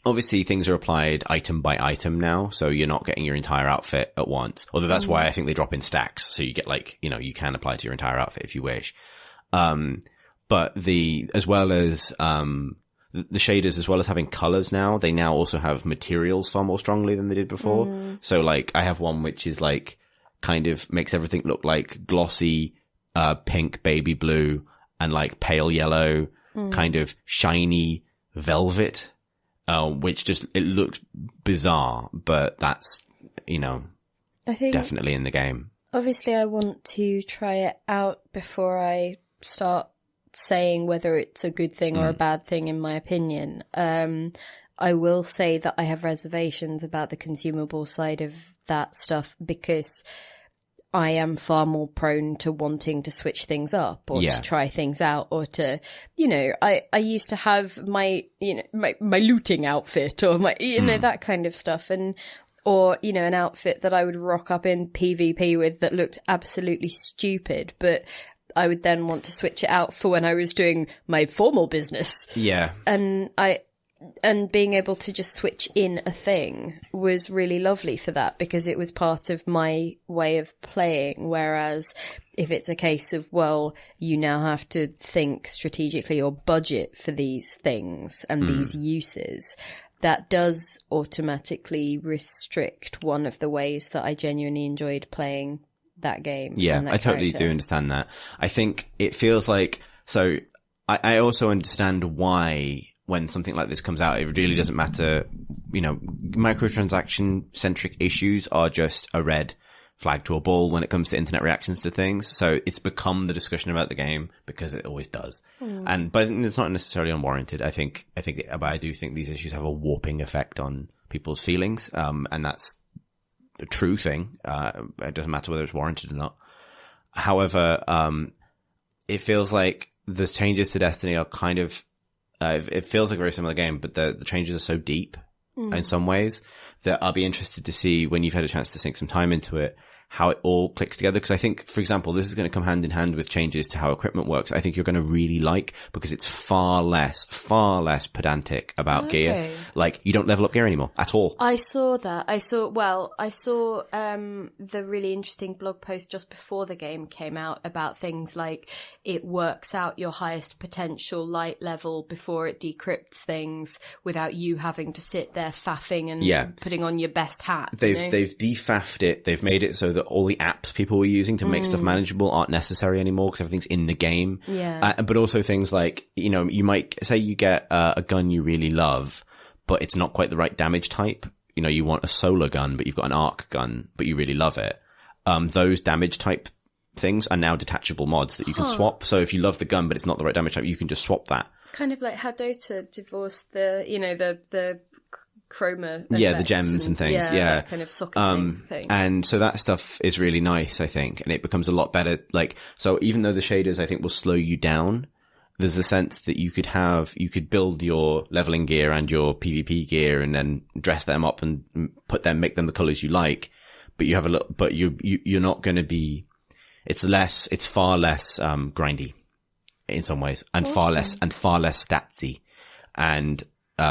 obviously things are applied item by item now, so you're not getting your entire outfit at once. Although that's why I think they drop in stacks, so you get like, you can apply to your entire outfit if you wish. But as well as, the shaders, as well as having colors now, they now also have materials far more strongly than they did before. So like, I have one which is like, kind of makes everything look like glossy, pink, baby blue, and like pale yellow, kind of shiny velvet, which just, it looks bizarre, but that's, I think definitely in the game. Obviously I want to try it out before I start saying whether it's a good thing or a bad thing, in my opinion. I will say that I have reservations about the consumable side of that stuff because I am far more prone to wanting to switch things up or to try things out or to, I used to have my looting outfit or my, that kind of stuff. Or, an outfit that I would rock up in PvP with that looked absolutely stupid, but I would then want to switch it out for when I was doing my formal business. Yeah. And and being able to just switch in a thing was really lovely for that, because it was part of my way of playing. Whereas if it's a case of, well, you now have to think strategically or budget for these things and these uses, that does automatically restrict one of the ways that I genuinely enjoyed playing that game. Yeah, I totally do understand that. I think it feels like, so I also understand why when something like this comes out, it really doesn't matter. Microtransaction centric issues are just a red flag to a bull when it comes to internet reactions to things. So it's become the discussion about the game because it always does. But it's not necessarily unwarranted. But I do think these issues have a warping effect on people's feelings. And that's a true thing. It doesn't matter whether it's warranted or not. However, it feels like the changes to Destiny are kind of, it feels like a very similar game, but the changes are so deep in some ways that I'll be interested to see, when you've had a chance to sink some time into it, how it all clicks together. Because I think, for example, this is going to come hand in hand with changes to how equipment works. I think you're going to really like, because it's far less pedantic about gear. Like, you don't level up gear anymore at all. I saw that. I saw the really interesting blog post just before the game came out about things like it works out your highest potential light level before it decrypts things without you having to sit there faffing and putting on your best hat. They've defaffed it. They've made it so that all the apps people were using to make stuff manageable aren't necessary anymore because everything's in the game. But also things like, you might say you get a gun you really love, but it's not quite the right damage type. You want a solar gun, but you've got an arc gun, but you really love it. Those damage type things are now detachable mods that you can swap. So if you love the gun, but it's not the right damage type, you can just swap that. Kind of like how Dota divorced the chroma the gems and things, that kind of socketing thing. And so that stuff is really nice, I think, and it becomes a lot better. Like, so even though the shaders, I think, will slow you down, there's a sense that you could build your leveling gear and your PvP gear and then dress them up and make them the colors you like, but you have you're not going to be, it's far less grindy in some ways, and far less statsy, and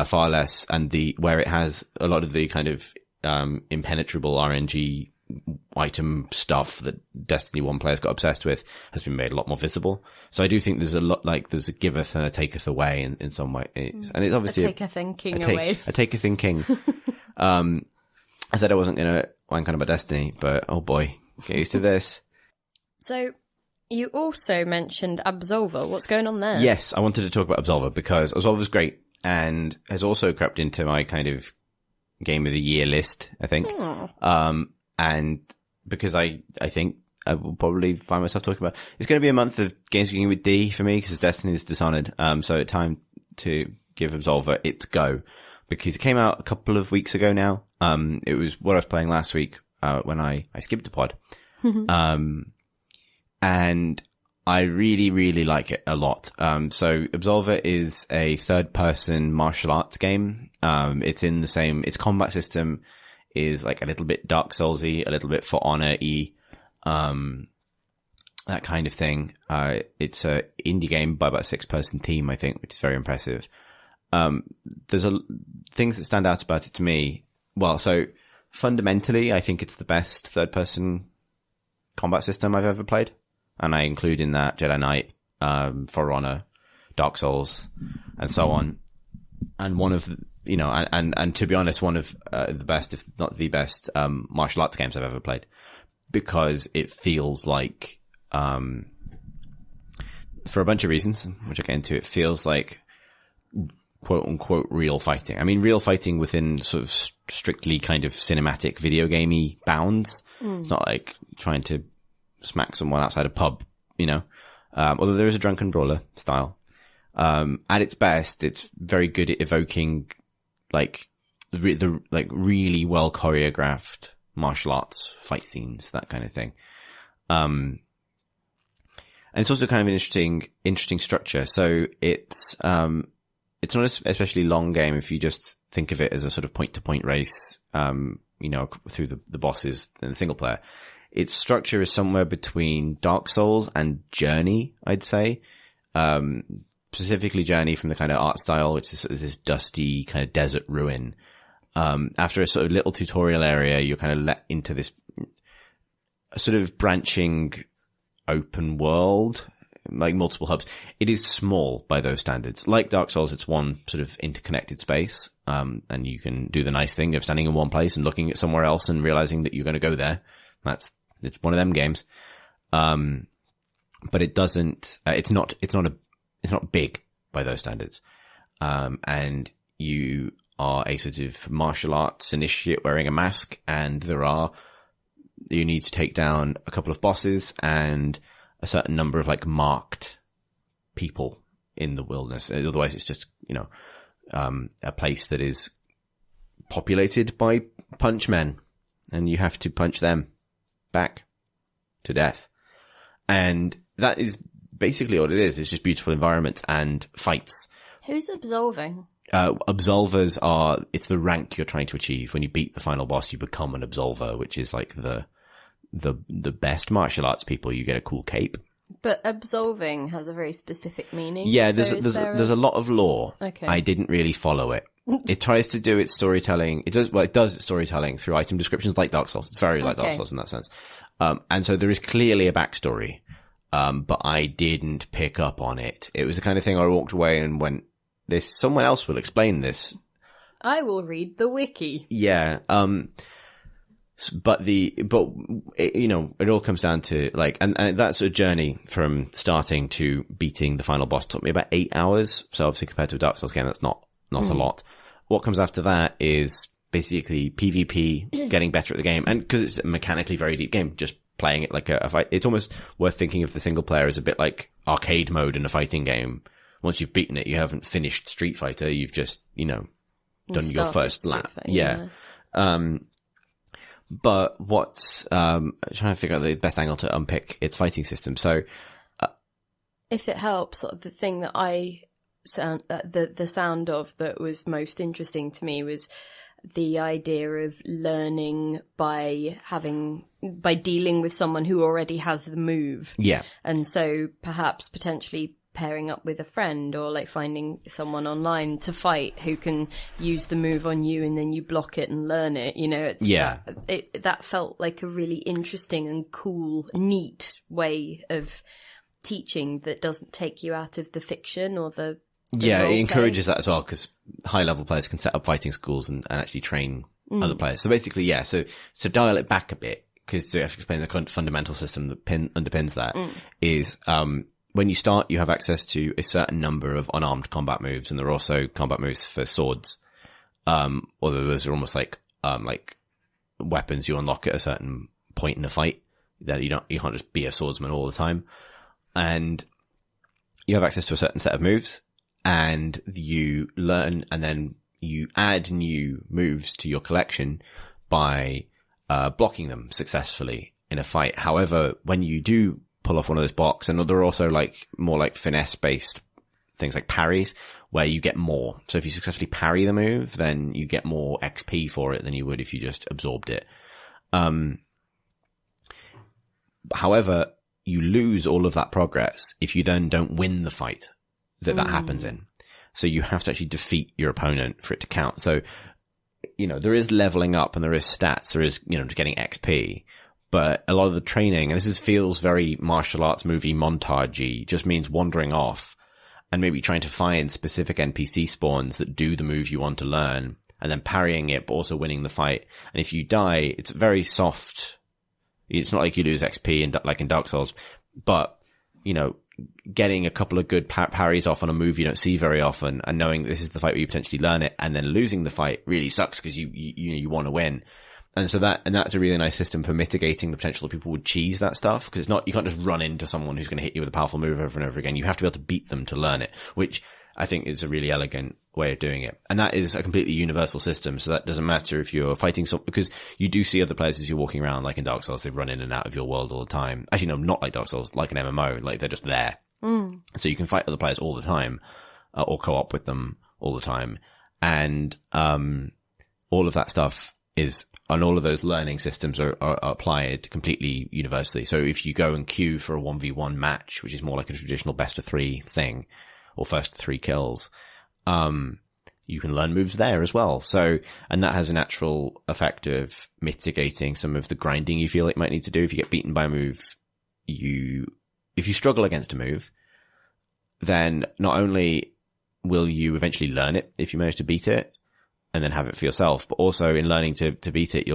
far less, and where it has a lot of the kind of impenetrable RNG item stuff that Destiny 1 players got obsessed with has been made a lot more visible. So I do think there's a lot, like, there's a giveth and a taketh away in some way. And it's obviously a take-a-thinking away. A take-a-thinking. I said I wasn't going to wank on about Destiny, but oh boy, get used to this. So you also mentioned Absolver. What's going on there? Yes, I wanted to talk about Absolver because Absolver's great and has also crept into my kind of game of the year list, I think. And because I think I will probably find myself talking about, it's going to be a month of games beginning with D for me because Destiny's Dishonored. So it's time to give Absolver its go because it came out a couple of weeks ago now. It was what I was playing last week, when I skipped a pod. And I really, really like it a lot. So Absolver is a third person martial arts game. Its combat system is like a little bit Dark Souls-y, a little bit For Honor-y, that kind of thing. It's a indie game by about a 6-person team, I think, which is very impressive. There's things that stand out about it to me. Well, so fundamentally, I think it's the best third person combat system I've ever played. And I include in that Jedi Knight, For Honor, Dark Souls, and so on. And one of, and to be honest, one of the best, if not the best, martial arts games I've ever played. Because it feels like, for a bunch of reasons, which I'll get into, it feels like quote unquote real fighting. I mean, real fighting within sort of strictly kind of cinematic video gamey bounds. It's not like trying to smack someone outside a pub, although there is a drunken brawler style. At its best, it's very good at evoking like the really well choreographed martial arts fight scenes, that kind of thing. And it's also kind of an interesting structure. So it's not an especially long game if you just think of it as a sort of point to point race, through the bosses in the single player. Its structure is somewhere between Dark Souls and Journey, I'd say. specifically Journey from the kind of art style, which is this dusty kind of desert ruin. After a sort of little tutorial area, you're kind of let into this sort of branching open world, like multiple hubs. It is small by those standards. Like Dark Souls, it's one sort of interconnected space. And you can do the nice thing of standing in one place and looking at somewhere else and realizing that you're going to go there. It's one of them games. But it doesn't, it's not big by those standards. And you are a sort of martial arts initiate wearing a mask, and you need to take down a couple of bosses and a certain number of like marked people in the wilderness. Otherwise it's just, a place that is populated by punch men, and you have to punch them back to death. And that is basically what it is. It's just beautiful environments and fights. Who's absolving? Absolvers it's the rank you're trying to achieve. When you beat the final boss, you become an absolver, which is like the best martial arts people. You get a cool cape. But absolving has a very specific meaning. Yeah, there's a lot of lore. Okay. I didn't really follow it. It tries to do its storytelling. It does its storytelling through item descriptions like Dark Souls. It's very like Dark Souls in that sense. And so there is clearly a backstory. But I didn't pick up on it. It was the kind of thing I walked away and went, someone else will explain this. I will read the wiki. Yeah. But it all comes down to like, and that's a journey from starting to beating the final boss. It took me about 8 hours. So obviously compared to a Dark Souls game, that's not a lot. What comes after that is basically PvP, getting better at the game. And because it's a mechanically very deep game, just playing it like a fight. It's almost worth thinking of the single player as a bit like arcade mode in a fighting game. Once you've beaten it, you haven't finished Street Fighter. You've just, done your first lap. Yeah. But what's, trying to figure out the best angle to unpick its fighting system. So, if it helps, sort of the thing that the sound of that was most interesting to me was the idea of learning by dealing with someone who already has the move. Yeah. And so perhaps potentially pairing up with a friend, or like finding someone online to fight who can use the move on you and then you block it and learn it. That felt like a really interesting and cool, neat way of teaching that doesn't take you out of the fiction or the yeah, it encourages that as well, because high level players can set up fighting schools and actually train other players. So basically, yeah, so dial it back a bit, because to have to explain the fundamental system that underpins that is, when you start, you have access to a certain number of unarmed combat moves, and there are also combat moves for swords. Although those are almost like weapons you unlock at a certain point in a fight, that you can't just be a swordsman all the time. And you have access to a certain set of moves, and you learn, and then you add new moves to your collection by blocking them successfully in a fight. However, when you do pull off one of those blocks, and there are also like more like finesse based things like parries, where you get more. So if you successfully parry the move, then you get more XP for it than you would if you just absorbed it. However, you lose all of that progress if you then don't win the fight that happens in. So you have to actually defeat your opponent for it to count. So, there is leveling up and there is stats, there is, getting XP. But a lot of the training, and feels very martial arts movie montage-y, just means wandering off and maybe trying to find specific NPC spawns that do the move you want to learn, and then parrying it, but also winning the fight. And if you die, it's very soft. It's not like you lose XP like in Dark Souls, but, getting a couple of good parries off on a move you don't see very often, and knowing this is the fight where you potentially learn it, and then losing the fight really sucks because you want to win. And so that's a really nice system for mitigating the potential that people would cheese that stuff, because you can't just run into someone who's going to hit you with a powerful move over and over again. You have to be able to beat them to learn it, which I think is a really elegant way of doing it. And that is a completely universal system. So that doesn't matter if you're fighting because you do see other players as you're walking around, like in Dark Souls, they run in and out of your world all the time. Actually, no, not like Dark Souls, like an MMO, like they're just there. So you can fight other players all the time, or co-op with them all the time. And, all of that stuff and all of those learning systems are applied completely universally. So if you go and queue for a 1v1 match, which is more like a traditional best of 3 thing, or first 3 kills, you can learn moves there as well. So, and that has a natural effect of mitigating some of the grinding you feel like you might need to do. If you get beaten by a move, if you struggle against a move, then not only will you eventually learn it if you manage to beat it and then have it for yourself, but also in learning to beat it,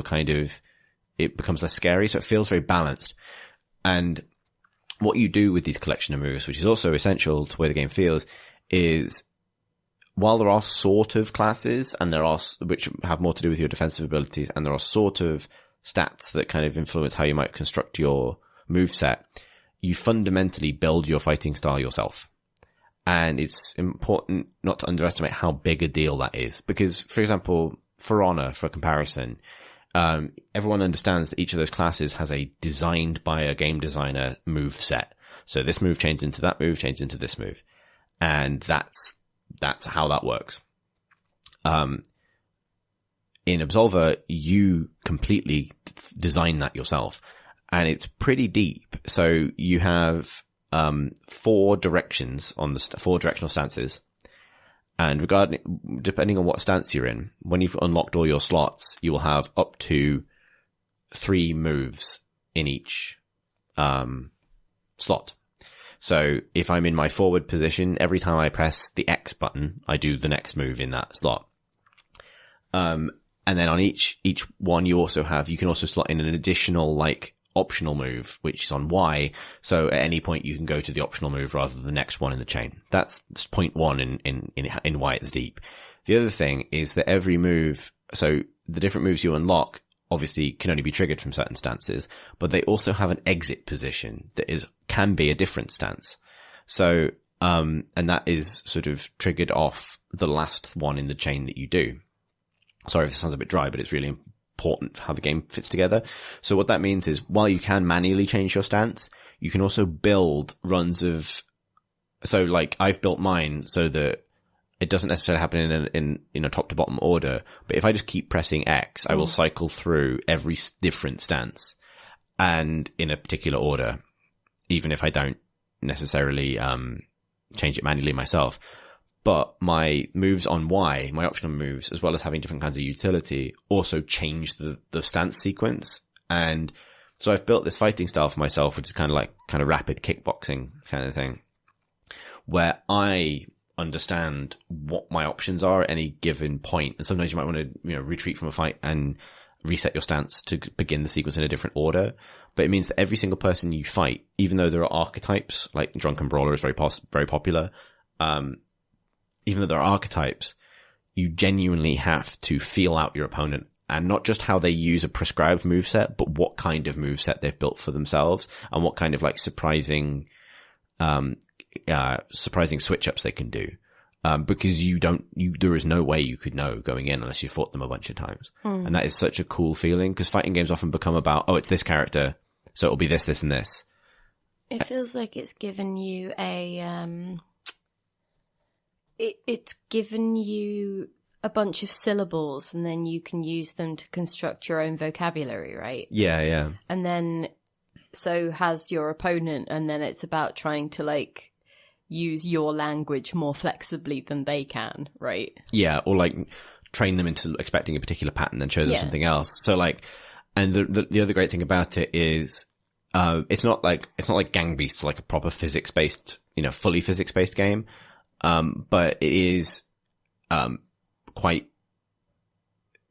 it becomes less scary. So it feels very balanced. And what you do with these collection of moves, which is also essential to the way the game feels, is while there are sort of classes and which have more to do with your defensive abilities, and there are sort of stats that kind of influence how you might construct your moveset, you fundamentally build your fighting style yourself. And it's important not to underestimate how big a deal that is. Because, for example, For Honor, for comparison, everyone understands that each of those classes has a designed by a game designer move set. So this move changed into that move, changed into this move. And that's how that works. In Absolver, you completely design that yourself. And it's pretty deep. So you have 4 directions on the 4 directional stances. And depending on what stance you're in, when you've unlocked all your slots, you will have up to 3 moves in each slot. So if I'm in my forward position, every time I press the X button, I do the next move in that slot. And then on each one, you can also slot in an additional, optional move, which is on Y. So at any point, you can go to the optional move rather than the next one in the chain. That's point 1 in why it's deep. The other thing is that every move, so the different moves you unlock obviously can only be triggered from certain stances, but they also have an exit position that can be a different stance. So, and that is sort of triggered off the last one in the chain that you do. Sorry if this sounds a bit dry, but it's really important for how the game fits together. So what that means is, while you can manually change your stance, you can also build runs of, I've built mine so that it doesn't necessarily happen in a top to bottom order, but if I just keep pressing X, I will cycle through every different stance and in a particular order, even if I don't necessarily change it manually myself. But my moves on Y, my optional moves, as well as having different kinds of utility, also change the stance sequence. And so I've built this fighting style for myself, which is kind of rapid kickboxing kind of thing, where I understand what my options are at any given point. And sometimes you might want to, retreat from a fight and reset your stance to begin the sequence in a different order. But it means that every single person you fight, even though there are archetypes, like Drunken Brawler is very popular, even though there are archetypes, you genuinely have to feel out your opponent, and not just how they use a prescribed moveset, but what kind of moveset they've built for themselves and what kind of surprising switch ups they can do. Because there is no way you could know going in unless you fought them a bunch of times. And that is such a cool feeling, because fighting games often become about, it's this character, so it'll be this, this, and this. It feels like it's given you it's given you a bunch of syllables, and then you can use them to construct your own vocabulary, right? Yeah, yeah. And then, so has your opponent, and then it's about trying to use your language more flexibly than they can, right? Yeah, or train them into expecting a particular pattern, then show them something else. So and the other great thing about it is, it's not like Gang Beasts, like a proper physics-based, fully physics-based game. But it is,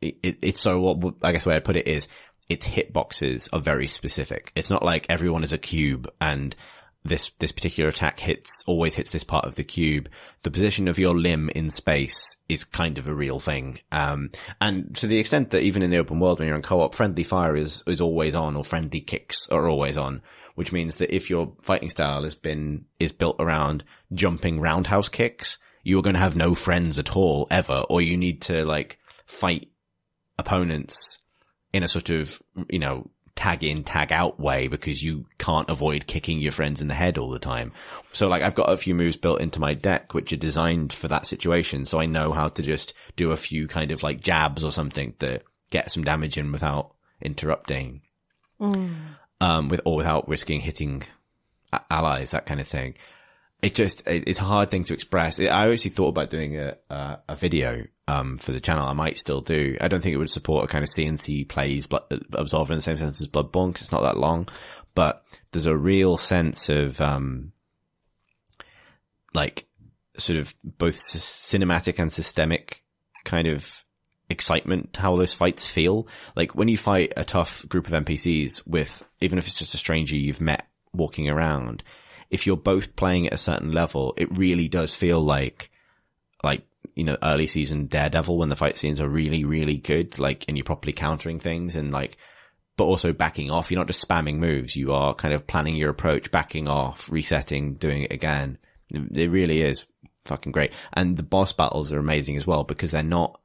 it's so, I guess the way I'd put it is, its hitboxes are very specific. It's not like everyone is a cube and this particular attack always hits this part of the cube. The position of your limb in space is kind of a real thing. And to the extent that even in the open world, when you're in co-op, friendly fire is always on, or friendly kicks are always on, which means that if your fighting style is built around jumping roundhouse kicks, you're going to have no friends at all, ever, or you need to fight opponents in a sort of, tag in, tag out way, because you can't avoid kicking your friends in the head all the time. So I've got a few moves built into my deck which are designed for that situation. So I know how to just do a few kind of jabs or something to get some damage in without interrupting, without risking hitting allies, that kind of thing. it's a hard thing to express. I actually thought about doing a video, for the channel. I might still do. I don't think it would support a kind of CNC plays Absolver in the same sense as Bloodborne, because it's not that long, but there's a real sense of, like, sort of both cinematic and systemic kind of excitement, how those fights feel. Like when you fight a tough group of NPCs with, even if it's just a stranger you've met walking around, if you're both playing at a certain level, it really does feel like, you know, early season Daredevil, when the fight scenes are really, really good, like, and you're properly countering things and like, but also backing off. You're not just spamming moves. You are kind of planning your approach, backing off, resetting, doing it again. It really is fucking great. And the boss battles are amazing as well, because they're not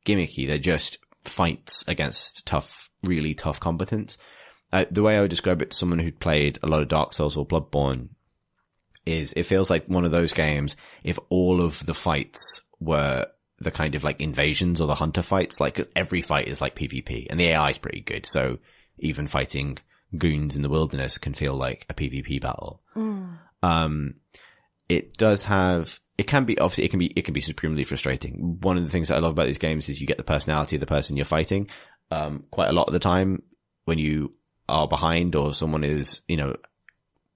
gimmicky. They're just fights against tough, really tough combatants. The way I would describe it to someone who'd played a lot of Dark Souls or Bloodborne is it feels like one of those games if all of the fights were the kind of like invasions or the hunter fights, like 'cause every fight is like PvP and the AI is pretty good. So even fighting goons in the wilderness can feel like a PvP battle. It does have, it can be supremely frustrating. One of the things that I love about these games is you get the personality of the person you're fighting. Quite a lot of the time when you are behind or someone is, you know,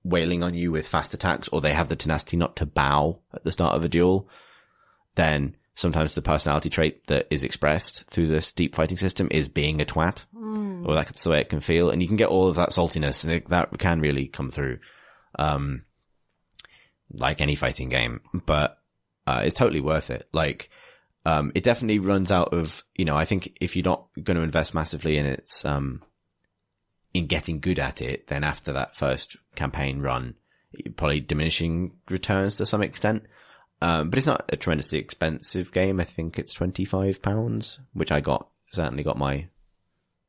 wailing on you with fast attacks, or they have the tenacity not to bow at the start of a duel, then sometimes the personality trait that is expressed through this deep fighting system is being a twat, or that's the way it can feel. And you can get all of that saltiness, and that can really come through, like any fighting game, but, it's totally worth it. Like, it definitely runs out of, you know, I think if you're not going to invest massively in its, in getting good at it, then after that first campaign run, probably diminishing returns to some extent. But it's not a tremendously expensive game. I think it's £25, which I certainly got my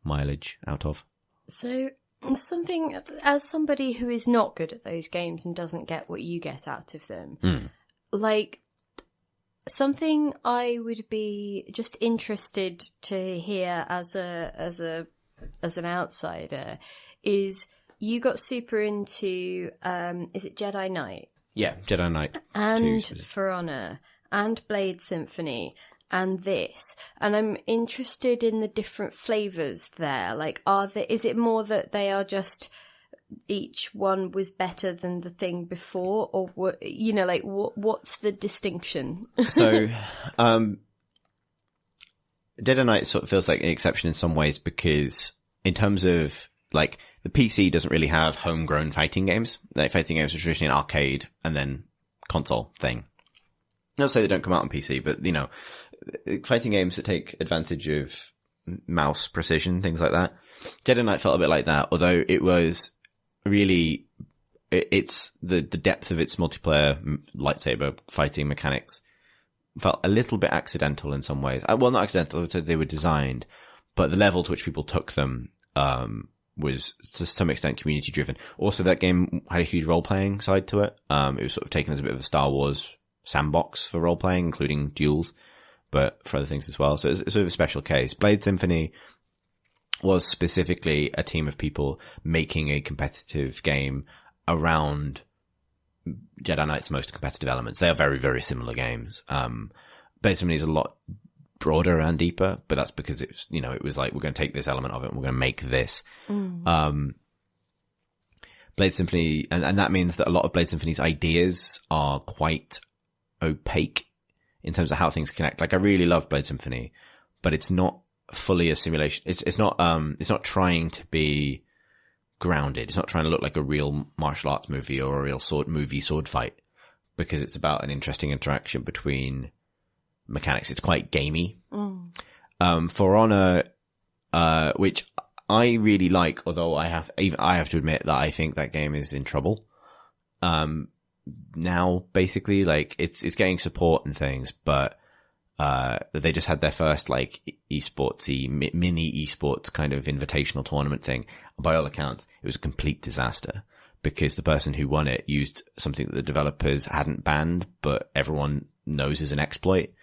mileage out of. So something, as somebody who is not good at those games and doesn't get what you get out of them, like something I would be just interested to hear as an outsider is you got super into, is it Jedi Knight? Yeah, Jedi Knight. And For Honor, and Blade Symphony, and this. And I'm interested in the different flavours there. Like, is it more that they are just, each one was better than the thing before? Or, what, you know, like, what's the distinction? So, Jedi Knight sort of feels like an exception in some ways, because in terms of, like, the PC doesn't really have homegrown fighting games. Like, fighting games are traditionally an arcade and then console thing. Not to say they don't come out on PC, but, you know, fighting games that take advantage of mouse precision, things like that. Jedi Knight felt a bit like that, although it was really, it's the depth of its multiplayer lightsaber fighting mechanics felt a little bit accidental in some ways. Well, not accidental, so they were designed, but the level to which people took them, was to some extent community driven. Also, that game had a huge role playing side to it. It was sort of taken as a bit of a Star Wars sandbox for role playing, including duels, but for other things as well. So it's sort of a special case. Blade Symphony was specifically a team of people making a competitive game around Jedi Knight's most competitive elements. They are very, very similar games. Blade Symphony is a lot broader and deeper, but that's because it's, you know, it was like, we're going to take this element of it and we're going to make this. Blade Symphony, and that means that a lot of Blade Symphony's ideas are quite opaque in terms of how things connect. Like, I really love Blade Symphony, but it's not fully a simulation. It's not trying to be grounded. It's not trying to look like a real martial arts movie or a real sword fight, because it's about an interesting interaction between mechanics. It's quite gamey. For Honor, which I really like, although I have to admit that I think that game is in trouble. Now, basically, like, it's getting support and things, but, they just had their first, like, mini esports kind of invitational tournament thing. By all accounts, it was a complete disaster, because the person who won it used something that the developers hadn't banned, but everyone knows is an exploit.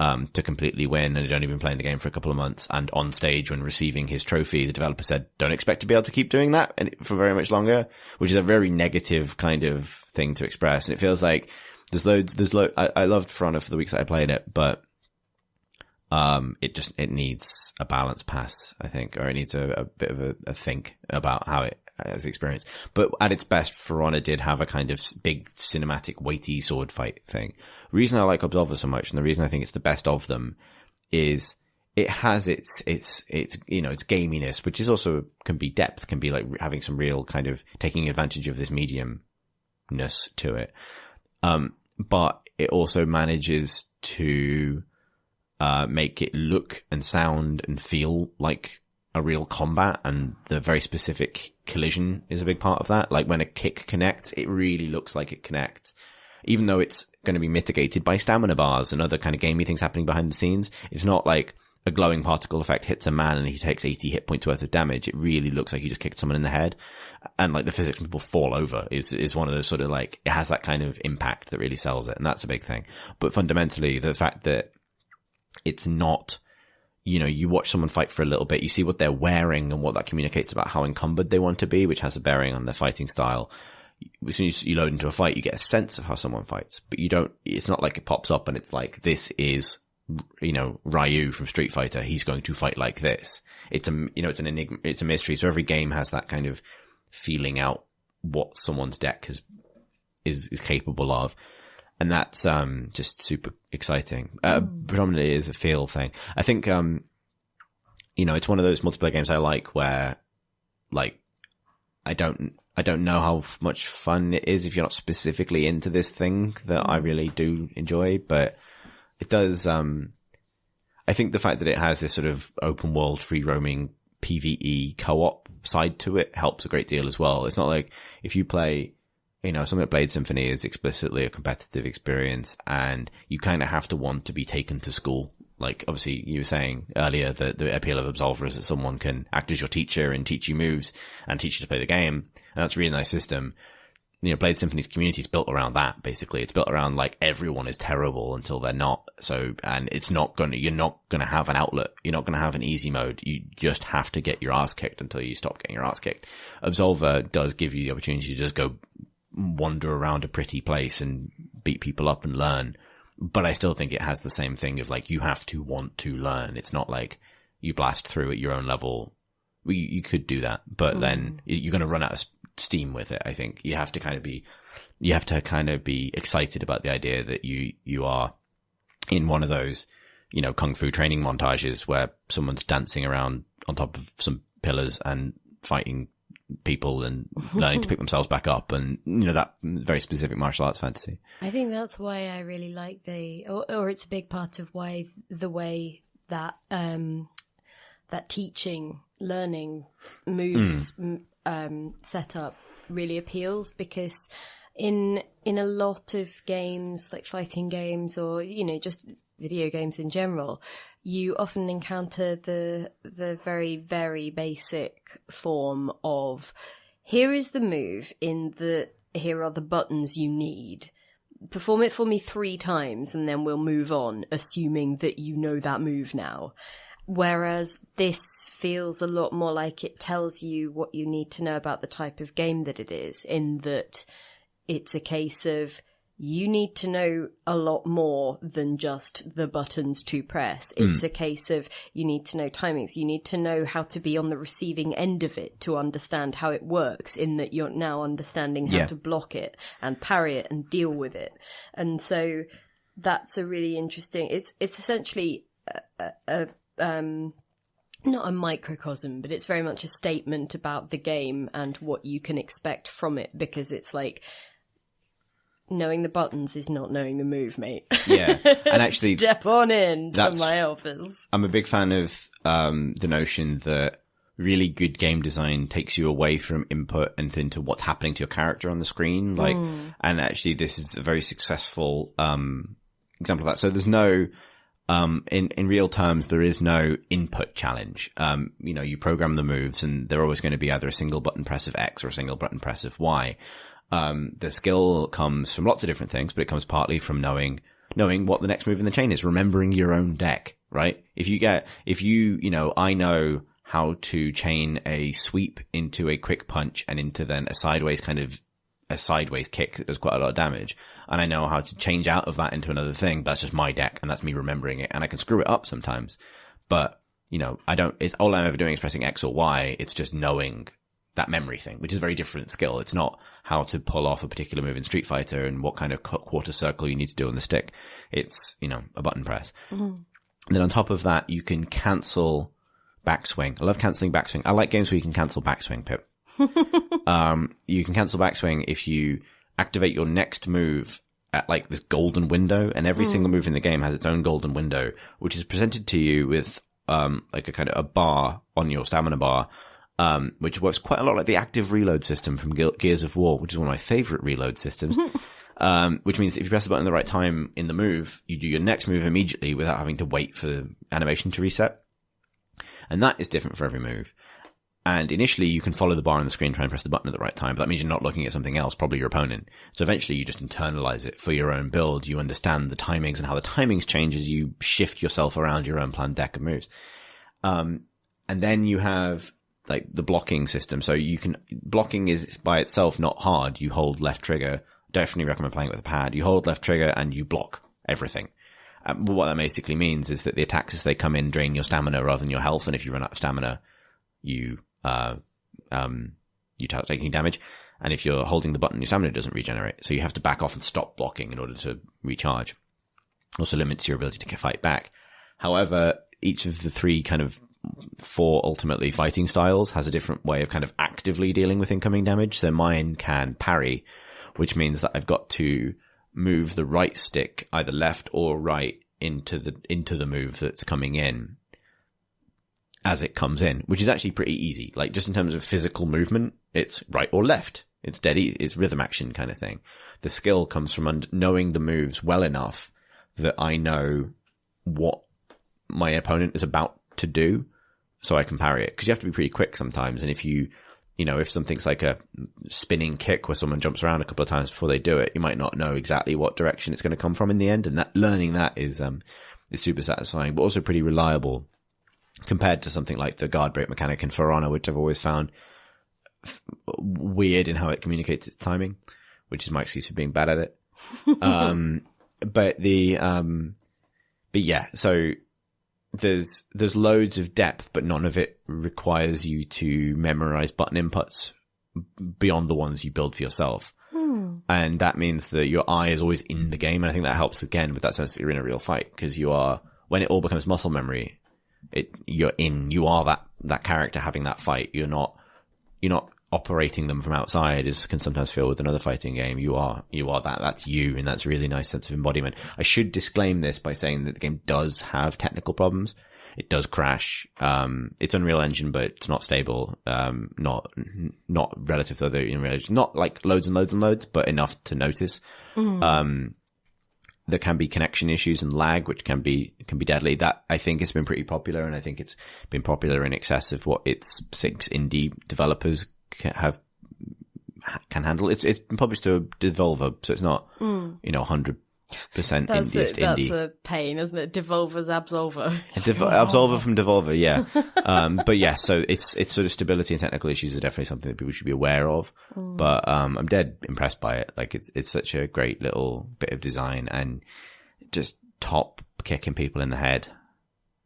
to completely win, and he'd only been playing the game for a couple of months. And on stage, when receiving his trophy, the developer said, "Don't expect to be able to keep doing that for very much longer," which is a very negative kind of thing to express. And it feels like I loved For Honor for the weeks that I played it, but it needs a balance pass, I think, or it needs a bit of a think about how it has experience. But at its best, For Honor did have a kind of big cinematic weighty sword fight thing. The reason I like Absolver so much, and the reason I think it's the best of them, is it has its gaminess, which is also can be depth, can be like having some real kind of taking advantage of this mediumness to it. But it also manages to make it look and sound and feel like a real combat, and the very specific collision is a big part of that. Like when a kick connects, it really looks like it connects. Even though it's going to be mitigated by stamina bars and other kind of gamey things happening behind the scenes, it's not like a glowing particle effect hits a man and he takes 80 hit points worth of damage. It really looks like you just kicked someone in the head. And like the physics when people fall over is one of those sort of like, it has that kind of impact that really sells it. And that's a big thing. But fundamentally, the fact that it's not, you watch someone fight for a little bit, you see what they're wearing and what that communicates about how encumbered they want to be, which has a bearing on their fighting style. As soon as you load into a fight, you get a sense of how someone fights, but it's not like it pops up and it's like, this is, Ryu from Street Fighter. He's going to fight like this. It's it's an enigma, it's a mystery. So every game has that kind of feeling out what someone's deck is capable of. And that's, just super exciting. Predominantly is a feel thing. I think, it's one of those multiplayer games I like where, like, I don't know how much fun it is if you're not specifically into this thing that I really do enjoy, but it does, I think the fact that it has this sort of open world free roaming PvE co-op side to it helps a great deal as well. It's not like if you play, something like Blade Symphony is explicitly a competitive experience and you kind of have to want to be taken to school. Like, obviously, you were saying earlier that the appeal of Absolver is that someone can act as your teacher and teach you moves and teach you to play the game. And that's a really nice system. Blade Symphony's community is built around that, basically. It's built around, like, everyone is terrible until they're not. So, and you're not gonna have an outlet. You're not gonna have an easy mode. You just have to get your ass kicked until you stop getting your ass kicked. Absolver does give you the opportunity to just go wander around a pretty place and beat people up and learn. But I still think it has the same thing of like, you have to want to learn. It's not like you blast through at your own level. You could do that, but then you're going to run out of steam with it. I think you have to kind of be excited about the idea that you are in one of those, kung fu training montages where someone's dancing around on top of some pillars and fighting people and learning to pick themselves back up, and that very specific martial arts fantasy. I think that's why I really like or it's a big part of why the way that that teaching, learning moves set up really appeals, because in a lot of games, like fighting games or just video games in general, you often encounter the very, very basic form of, here is the move here are the buttons you need. Perform it for me 3 times and then we'll move on, assuming that you know that move now. Whereas this feels a lot more like it tells you what you need to know about the type of game that it is, in that it's a case of, you need to know a lot more than just the buttons to press. It's a case of, you need to know timings. You need to know how to be on the receiving end of it to understand how it works, in that you're now understanding how to block it and parry it and deal with it. And so that's a really interesting, it's essentially not a microcosm, but it's very much a statement about the game and what you can expect from it, because it's like, knowing the buttons is not knowing the move, mate. Yeah. And actually, step on in to my office. I'm a big fan of the notion that really good game design takes you away from input and into what's happening to your character on the screen. Like, and actually this is a very successful example of that. So there's no in real terms, there is no input challenge. You program the moves and they're always going to be either a single button press of X or a single button press of Y. The skill comes from lots of different things, but it comes partly from knowing knowing what the next move in the chain is, remembering your own deck, right? I know how to chain a sweep into a quick punch and into then a sideways kick that does quite a lot of damage. And I know how to change out of that into another thing. That's just my deck and that's me remembering it. And I can screw it up sometimes, but it's all I'm ever doing is pressing X or Y. It's just knowing that memory thing, which is a very different skill. It's not how to pull off a particular move in Street Fighter and what kind of quarter circle you need to do on the stick. It's, a button press. Mm-hmm. And then on top of that, you can cancel backswing. I love canceling backswing. I like games where you can cancel backswing, Pip. You can cancel backswing if you activate your next move at like this golden window, and every single move in the game has its own golden window, which is presented to you with, like a kind of a bar on your stamina bar, which works quite a lot like the active reload system from Gears of War, which is one of my favorite reload systems. Which means if you press the button at the right time in the move, you do your next move immediately without having to wait for the animation to reset. And that is different for every move. And initially you can follow the bar on the screen, try and press the button at the right time, but that means you're not looking at something else, probably your opponent. So eventually you just internalize it for your own build. You understand the timings and how the timings change as you shift yourself around your own planned deck of moves. And then you have like the blocking system. So blocking is by itself not hard. You hold left trigger. Definitely recommend playing it with a pad. You hold left trigger and you block everything. What that basically means is that the attacks as they come in drain your stamina rather than your health. And if you run out of stamina, you start taking damage. And if you're holding the button, your stamina doesn't regenerate. So you have to back off and stop blocking in order to recharge. Also limits your ability to fight back. However, each of the three kind of 4 ultimately fighting styles has a different way of kind of actively dealing with incoming damage. So mine can parry, which means that I've got to move the right stick either left or right into the move that's coming in as it comes in, which is actually pretty easy. Like just in terms of physical movement, it's right or left. It's it's rhythm action kind of thing. The skill comes from knowing the moves well enough that I know what my opponent is about to do so I can parry it. Cause you have to be pretty quick sometimes. And if if something's like a spinning kick where someone jumps around a couple of times before they do it, you might not know exactly what direction it's going to come from in the end. And learning that is super satisfying, but also pretty reliable compared to something like the guard break mechanic in For Honor, which I've always found weird in how it communicates its timing, which is my excuse for being bad at it. But yeah, so there's loads of depth, but none of it requires you to memorize button inputs beyond the ones you build for yourself. And that means that your eye is always in the game. And I think that helps again with that sense that you're in a real fight, because when it all becomes muscle memory, you are that character having that fight. You're not operating them from outside, as can sometimes feel with another fighting game. You are that's you, and that's a really nice sense of embodiment. I should disclaim this by saying that the game does have technical problems. It does crash. It's Unreal Engine, but it's not stable. Not relative to other Unreal Engine. Not like loads and loads and loads, but enough to notice. There can be connection issues and lag, which can be deadly. That I think has been pretty popular, and I think it's been popular in excess of what its 6 indie developers can handle. It's been published to Devolver, so it's not 100% indie. That's a pain, isn't it? Devolver's Absolver. Absolver from Devolver, yeah. But yeah, so it's sort of stability and technical issues are definitely something that people should be aware of. But I'm dead impressed by it. Like it's such a great little bit of design and just top kicking people in the head.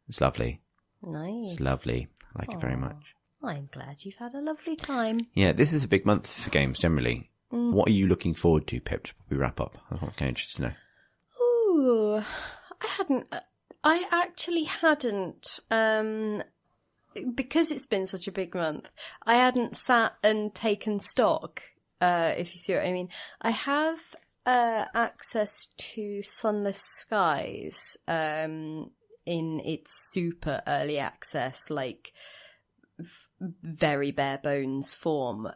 It's lovely. Nice. It's lovely. I like it very much. I'm glad you've had a lovely time. Yeah, this is a big month for games generally. What are you looking forward to, Pip, before we wrap up? I'm kind of interested to know. Ooh, I actually hadn't, because it's been such a big month, I hadn't sat and taken stock, if you see what I mean. I have access to Sunless Skies in its super early access, like very bare bones form.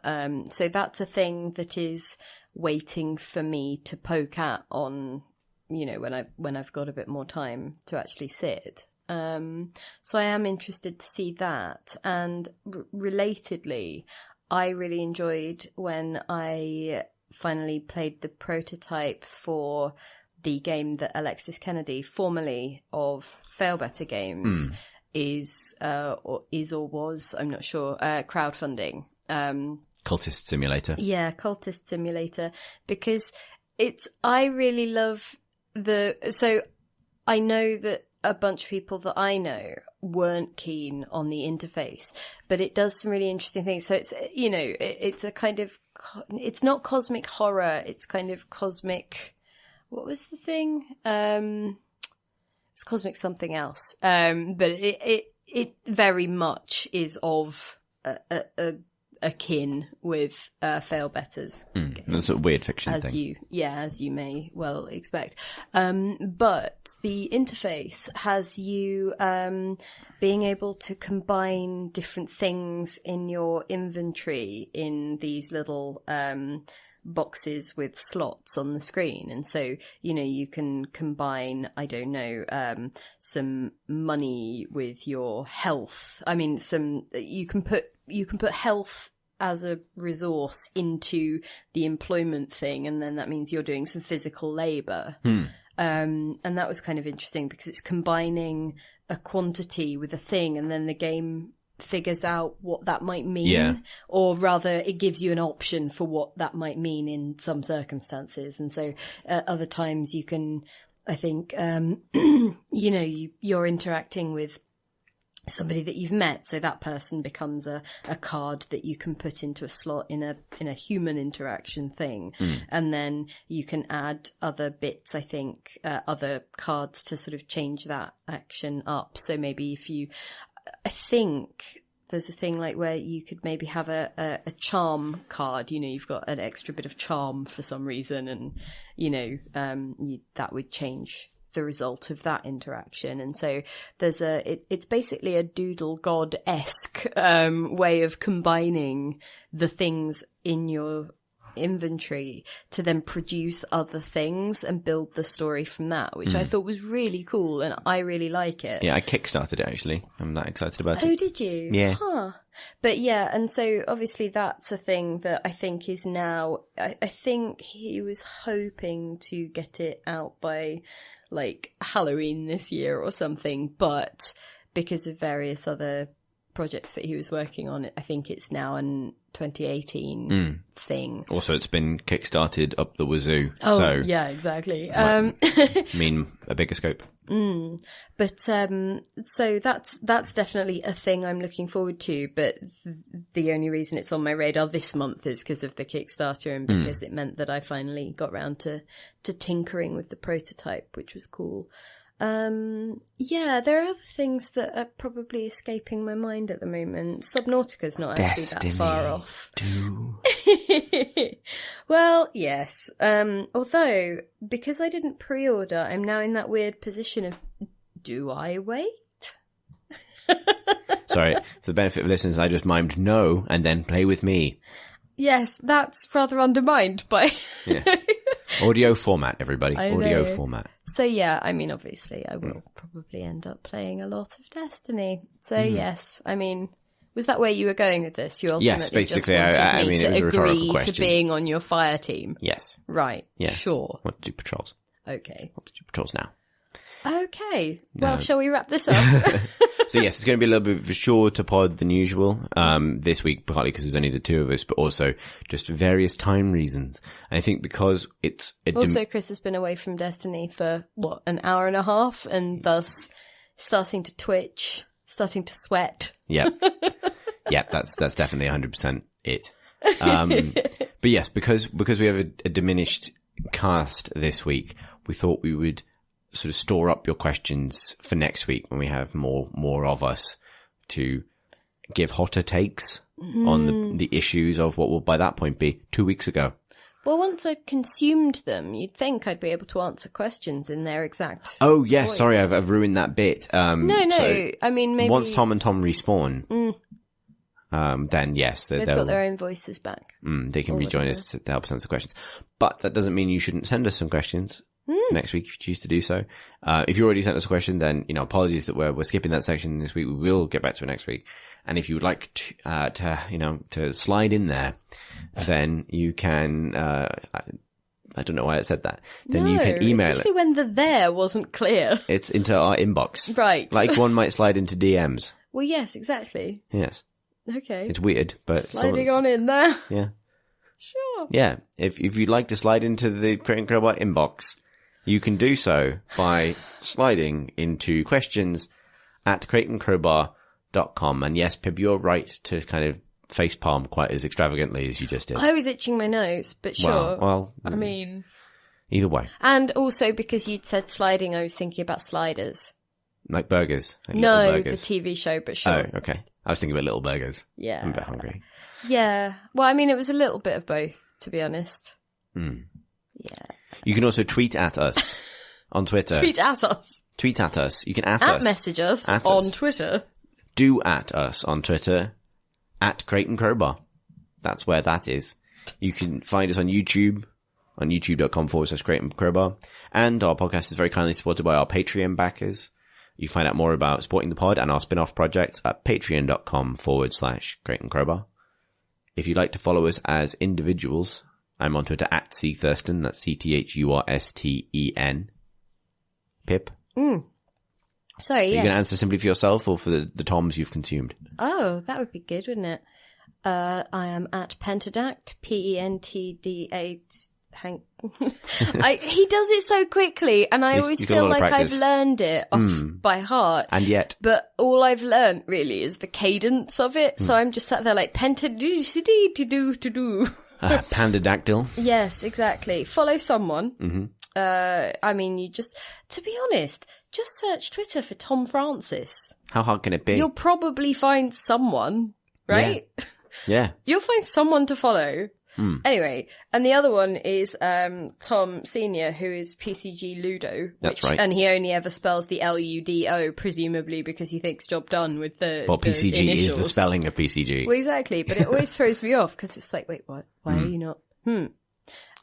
So that's a thing that is waiting for me to poke at on, when I've got a bit more time to actually sit. So I am interested to see that. And relatedly, I really enjoyed when I finally played the prototype for the game that Alexis Kennedy, formerly of Failbetter Games, is or was, I'm not sure, crowdfunding. Cultist Simulator. Yeah, Cultist Simulator, because I really love so I know that a bunch of people that I know weren't keen on the interface, but it does some really interesting things. So it's, it's a kind of, it's not cosmic horror, it's kind of cosmic, what was the thing? It's cosmic something else. But it very much is of akin with Failbetter's games. That's a weird fiction thing. As you may well expect. But the interface has you being able to combine different things in your inventory in these little boxes with slots on the screen. And so, you can combine, I don't know, some money with your health. I mean, you can put health as a resource into the employment thing, and then that means you're doing some physical labor. And that was kind of interesting because it's combining a quantity with a thing, and then the game figures out what that might mean, or rather it gives you an option for what that might mean in some circumstances. And so other times you can, I think, you're interacting with somebody that you've met, so that person becomes a card that you can put into a slot in a human interaction thing. And then you can add other bits, I think, other cards to sort of change that action up. So maybe I think there's a thing like where you could maybe have a charm card, you've got an extra bit of charm for some reason, and that would change the result of that interaction. And so there's it's basically a Doodle God-esque way of combining the things in your inventory to then produce other things and build the story from that, which I thought was really cool, and I really like it. Yeah, I kickstarted it actually. I'm that excited about it. Oh, did you? Yeah. Huh. But yeah, and so obviously that's a thing that I think is now, I think he was hoping to get it out by like Halloween this year or something, but because of various other projects that he was working on, I think it's now an 2018 thing. Also, it's been kickstarted up the wazoo. Oh, so yeah, exactly. mean a bigger scope. But so that's definitely a thing I'm looking forward to. But the only reason it's on my radar this month is because of the Kickstarter, and because it meant that I finally got round to tinkering with the prototype, which was cool. Yeah, there are other things that are probably escaping my mind at the moment. Subnautica's not actually that far off. Well, yes. Although, because I didn't pre-order, I'm now in that weird position of, do I wait? Sorry, for the benefit of listeners, I just mimed no and then play with me. Yes, that's rather undermined by... Audio format, everybody. Audio know. Format. So yeah, I mean, obviously I will probably end up playing a lot of Destiny. So yes, I mean, was that where you were going with this? You ultimately Yes, basically, just wanted I me mean, to it was a rhetorical agree question. to being on your fire team. Yes. Right. Yeah. Sure. Want to do patrols. Okay. Want to do patrols now. Okay. Well, shall we wrap this up? So yes, it's going to be a little bit of a shorter pod than usual this week, partly because there's only the two of us, but also just for various time reasons. And I think because it's... Also, Chris has been away from Destiny for, an hour and a half, and thus starting to twitch, starting to sweat. Yep. Yep, that's definitely 100% it. But yes, because we have a diminished cast this week, we thought we would sort of store up your questions for next week when we have more of us to give hotter takes on the issues of what will by that point be 2 weeks ago. Well, once I'd consumed them, you'd think I'd be able to answer questions in their exact Oh, yes, voice. sorry, I've ruined that bit. No, so I mean, maybe... once Tom and Tom respawn, then yes, they've got their own voices back. They can rejoin us to help us answer questions. But that doesn't mean you shouldn't send us some questions for next week if you choose to do so. If you already sent us a question, then, apologies that we're skipping that section this week. We will get back to it next week. And if you would like to slide in there, then you can, I don't know why it said that. Then you can email especially it. when the there wasn't clear. It's into our inbox. Right. Like one might slide into DMs. Well, yes, exactly. Yes. Okay. It's weird, but Sliding on in there. Yeah. Sure. Yeah. If you'd like to slide into the Crate & Crowbar inbox, you can do so by sliding into questions at crateandcrowbar.com. And yes, Pib, you're right to kind of facepalm quite as extravagantly as you just did. I was itching my nose, but sure. Well, I mean... either way. And also because you'd said sliding, I was thinking about Sliders. Like burgers. Like No, little the burgers. TV show, but sure. Oh, okay. I was thinking about little burgers. Yeah. I'm a bit hungry. Yeah. Well, I mean, it was a little bit of both, to be honest. Mm. Yeah. You can also tweet at us on Twitter. Tweet at us. Tweet at us. You can at us. Message us At on us. Twitter. Do at us on Twitter at Crate and Crowbar. That's where that is. You can find us on YouTube, on youtube.com/Crate and Crowbar. And our podcast is very kindly supported by our Patreon backers. You find out more about supporting the pod and our spin-off project at patreon.com/Crate and Crowbar. If you'd like to follow us as individuals, I'm on Twitter at CThurston. That's CTHURSTEN. Pip? Sorry, Are you yes. going to answer simply for yourself or for the toms you've consumed? Oh, that would be good, wouldn't it? I am at Pentadact, PENTDA. He does it so quickly, and I always he's got a feel lot of like I've practice. learned it off by heart. And yet, But all I've learned really is the cadence of it, so I'm just sat there like pentadoo-to-do. Pandadactyl. Yes, exactly. Follow someone. Mm-hmm. I mean, you just, to be honest, just search Twitter for Tom Francis. How hard can it be? You'll probably find someone, right? Yeah. You'll find someone to follow. Anyway, and the other one is Tom Senior, who is PCG Ludo. That's right. And he only ever spells the LUDO, presumably because he thinks job done with the Well, the PCG initials. is the spelling of PCG. Well, exactly, but it always throws me off because it's like, wait, what? Why are you not? And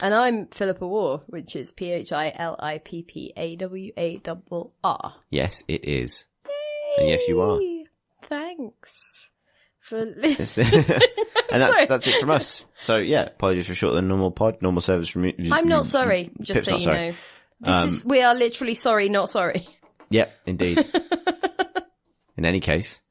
I'm Philippa War, which is PHILIPPAWARR. Yes, it is. And yes, you are. Thanks for listening. And that's it from us. So yeah, apologies for shorter than normal pod, normal service from me. I'm not sorry, just Pip's so not you sorry. know. We are literally sorry, not sorry. Yep, indeed. In any case,